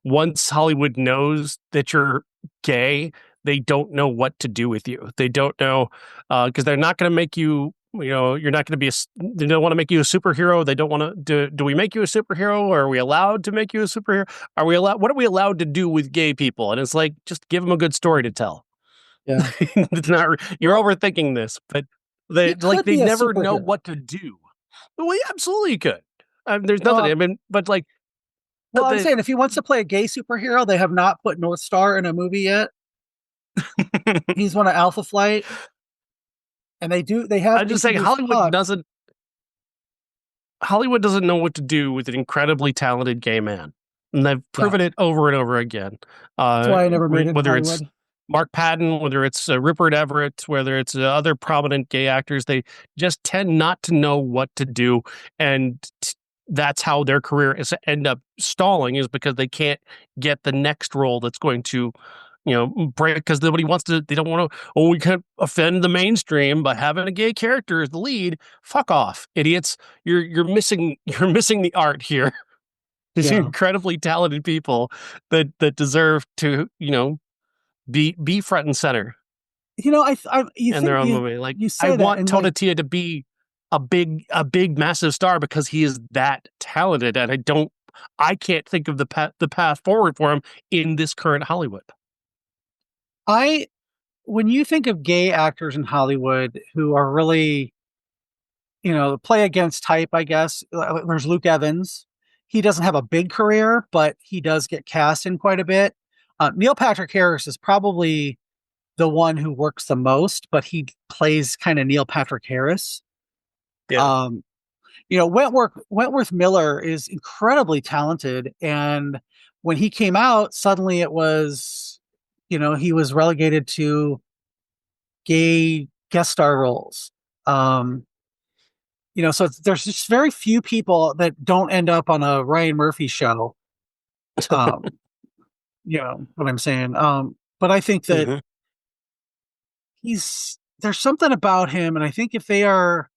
once Hollywood knows that you're gay, they don't know what to do with you. They don't know because they're not going to make you. You're not going to be. They don't want to make you a superhero. They don't want to. Do we make you a superhero? Or are we allowed to make you a superhero? Are we allowed? What are we allowed to do with gay people? And it's like just give them a good story to tell. Yeah, It's not. You're well, overthinking this, but he could they be a never know superhero. what to do. Well, yeah, absolutely you could. There's nothing. Well, I mean, but like. Well, I'm the saying if he wants to play a gay superhero, they have not put North Star in a movie yet. He's one of Alpha Flight, and they have I'm just saying introduced Hawke. Hollywood doesn't know what to do with an incredibly talented gay man, and they've Yeah, proven it over and over again. that's why I never made it in Whether it's Hollywood. Mark Patton, whether it's Rupert Everett, whether it's other prominent gay actors, they just tend not to know what to do, and that's how their career is end up stalling, is because they can't get the next role that's going to, break, because nobody wants to. They don't want to. Oh, we can't offend the mainstream by having a gay character as the lead. Fuck off, idiots! You're missing the art here. There's Yeah, incredibly talented people that deserve to be front and center you in their think own movie. Like, you I say that, want and like Tomatiuh to be a big massive star because he is that talented, and I can't think of the path forward for him in this current Hollywood. I when you think of gay actors in Hollywood who are really, play against type, I guess there's Luke Evans. He doesn't have a big career, but he does get cast in quite a bit. Neil Patrick Harris is probably the one who works the most, but he plays kind of Neil Patrick Harris. Yeah. Um, Wentworth Miller is incredibly talented, and when he came out, suddenly it was, he was relegated to gay guest star roles. Um, so there's just very few people that don't end up on a Ryan Murphy show. Um, what I'm saying. But I think that Mhm. there's something about him, and I think if the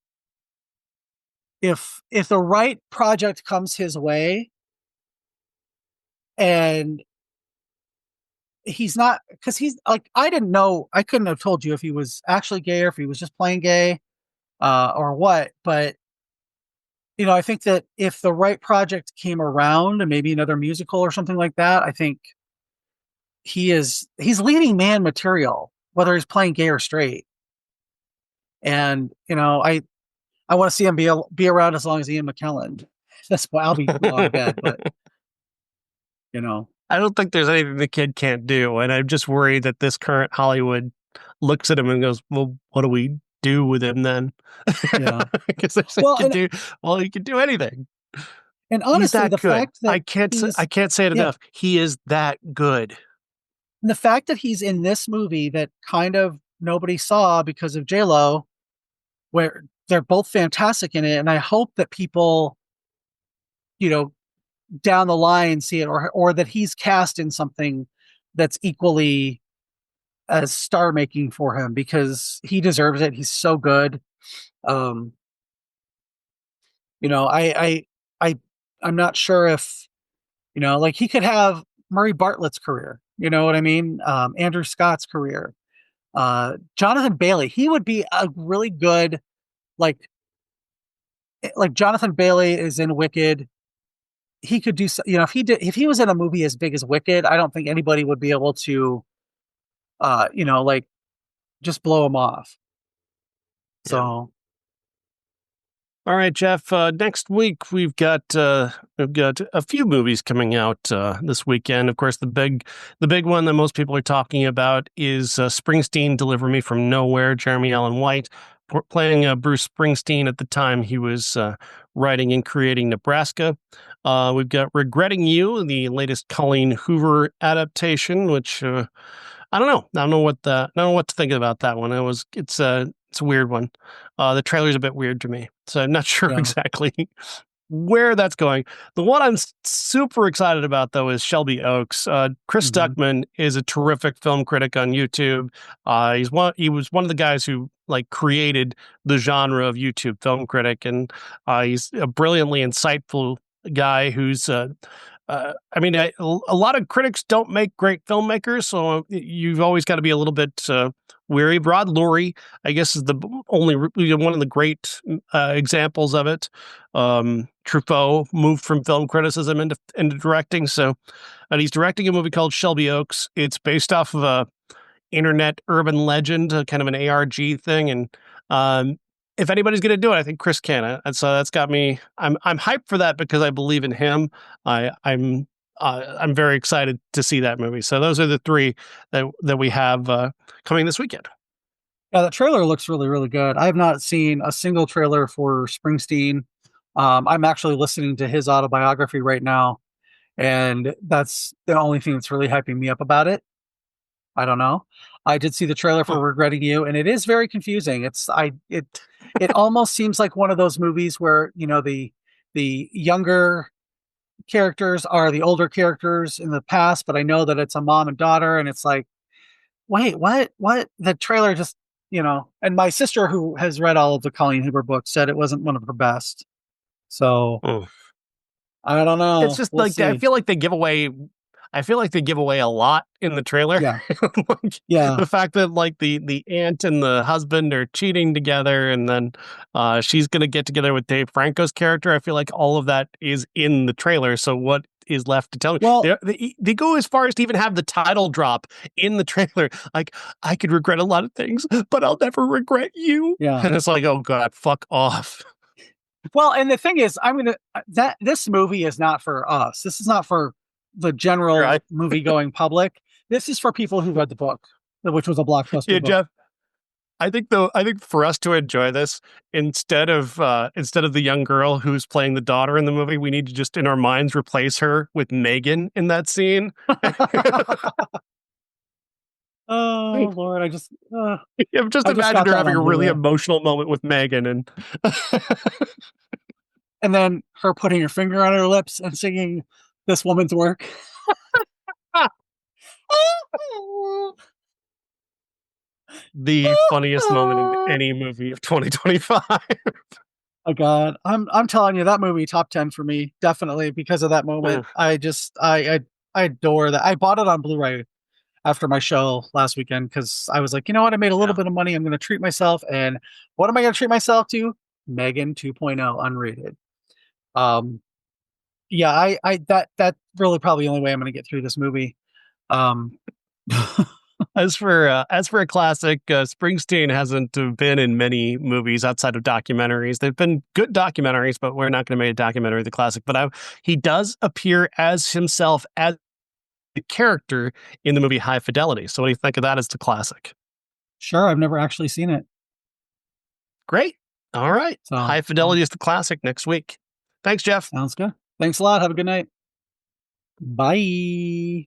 right project comes his way, and he's not, because he's like, I didn't know, I couldn't have told you if he was actually gay or if he was just playing gay, or what, but I think that if the right project came around and maybe another musical or something like that, I think he's leading man material, whether he's playing gay or straight. And I want to see him be around as long as Ian McKellen. That's why I'll be long dead, but you know, I don't think there's anything the kid can't do, and I'm just worried that this current Hollywood looks at him and goes, "Well, what do we do with him then?" yeah. Because Well, he can do anything. and He's honestly, that good. I can't say it yeah, enough. He is that good. the fact that he's in this movie that kind of nobody saw because of J Lo, where they're both fantastic in it, and I hope that people, you know, down the line see it, or that he's cast in something that's equally as star making for him, because he deserves it. He's so good. Um, you know, I I'm not sure if, like, he could have Murray Bartlett's career. You know what I mean? Andrew Scott's career. Jonathan Bailey. He would be a really good, like Jonathan Bailey is in Wicked. He could do, if he was in a movie as big as Wicked, I don't think anybody would be able to, like, just blow him off. Yeah. So All right, Jeff. Next week we've got a few movies coming out this weekend. Of course, the big one that most people are talking about is Springsteen, "Deliver Me from Nowhere." Jeremy Allen White playing Bruce Springsteen at the time he was writing and creating Nebraska. We've got "Regretting You," the latest Colleen Hoover adaptation, which I don't know. I don't know what to think about that one. It's a weird one. The trailer's a bit weird to me, so I'm not sure yeah. exactly where that's going. The one I'm super excited about, though, is Shelby Oaks. Chris Hmm. Stuckman is a terrific film critic on YouTube. He was one of the guys who created the genre of YouTube film critic, and he's a brilliantly insightful guy who's I mean, a lot of critics don't make great filmmakers, so you've always got to be a little bit wary. Rod Lurie, I guess, is the only one of the great examples of it. Truffaut moved from film criticism into directing, so and he's directing a movie called Shelby Oaks. It's based off of a internet urban legend, kind of an ARG thing, and if anybody's going to do it, I think Chris can. And so that's got me. I'm hyped for that because I believe in him. I'm very excited to see that movie. So those are the three that we have coming this weekend. Yeah, that trailer looks really, really good. I have not seen a single trailer for Springsteen. I'm actually listening to his autobiography right now, and that's the only thing that's really hyping me up about it. I don't know. I did see the trailer for Huh. Regretting You, and it is very confusing. It almost seems like one of those movies where, you know, the younger characters are the older characters in the past, but I know that it's a mom and daughter, and it's like, wait, what? What? The trailer just, you know, and my sister, who has read all of the Colleen Hoover books, said it wasn't one of her best. So Oh. I don't It's know. just We'll like I see. feel like they give away. I feel like they give away a lot in the trailer. Yeah. Like, Yeah. the fact that like the aunt and the husband are cheating together, and then she's gonna get together with Dave Franco's character. I feel like all of that is in the trailer. So what is left to tell me? Well, They go as far as to even have the title drop in the trailer. Like, I could regret a lot of things, but I'll never regret you. yeah. And it's like, oh God, fuck off. Well, and the thing is, I'm gonna that this movie is not for us. This is not for the general Right? movie going public. This is for people who read the book, which was a blockbuster Yeah, book. Jeff. I think for us to enjoy this, instead of the young girl who's playing the daughter in the movie, we need to just in our minds replace her with Megan in that scene. Oh Lord, I just I've just I just imagined got her that having on a really Blu-ray, emotional moment with Megan, and and then her putting her finger on her lips and singing this woman's work. the funniest moment in any movie of 2025. Oh God, I'm telling you, that movie top 10 for me, definitely because of that moment. I adore that. I bought it on Blu-ray after my show last weekend because I was like, you know what, I made a little Yeah. bit of money. I'm going to treat myself, and what am I going to treat myself to? Megan 2.0 unrated. Um, yeah, that really probably the only way I'm going to get through this movie. Um, As for a classic, Springsteen hasn't been in many movies outside of documentaries. They've been good documentaries, but we're not going to make a documentary of the classic. But he does appear as himself as the character in the movie High Fidelity. So what do you think of that as the classic? sure, I've never actually seen it, Great. All right. so High Fidelity is the classic next week. Thanks, Jeff. sounds good. Thanks a lot. Have a good night. Bye.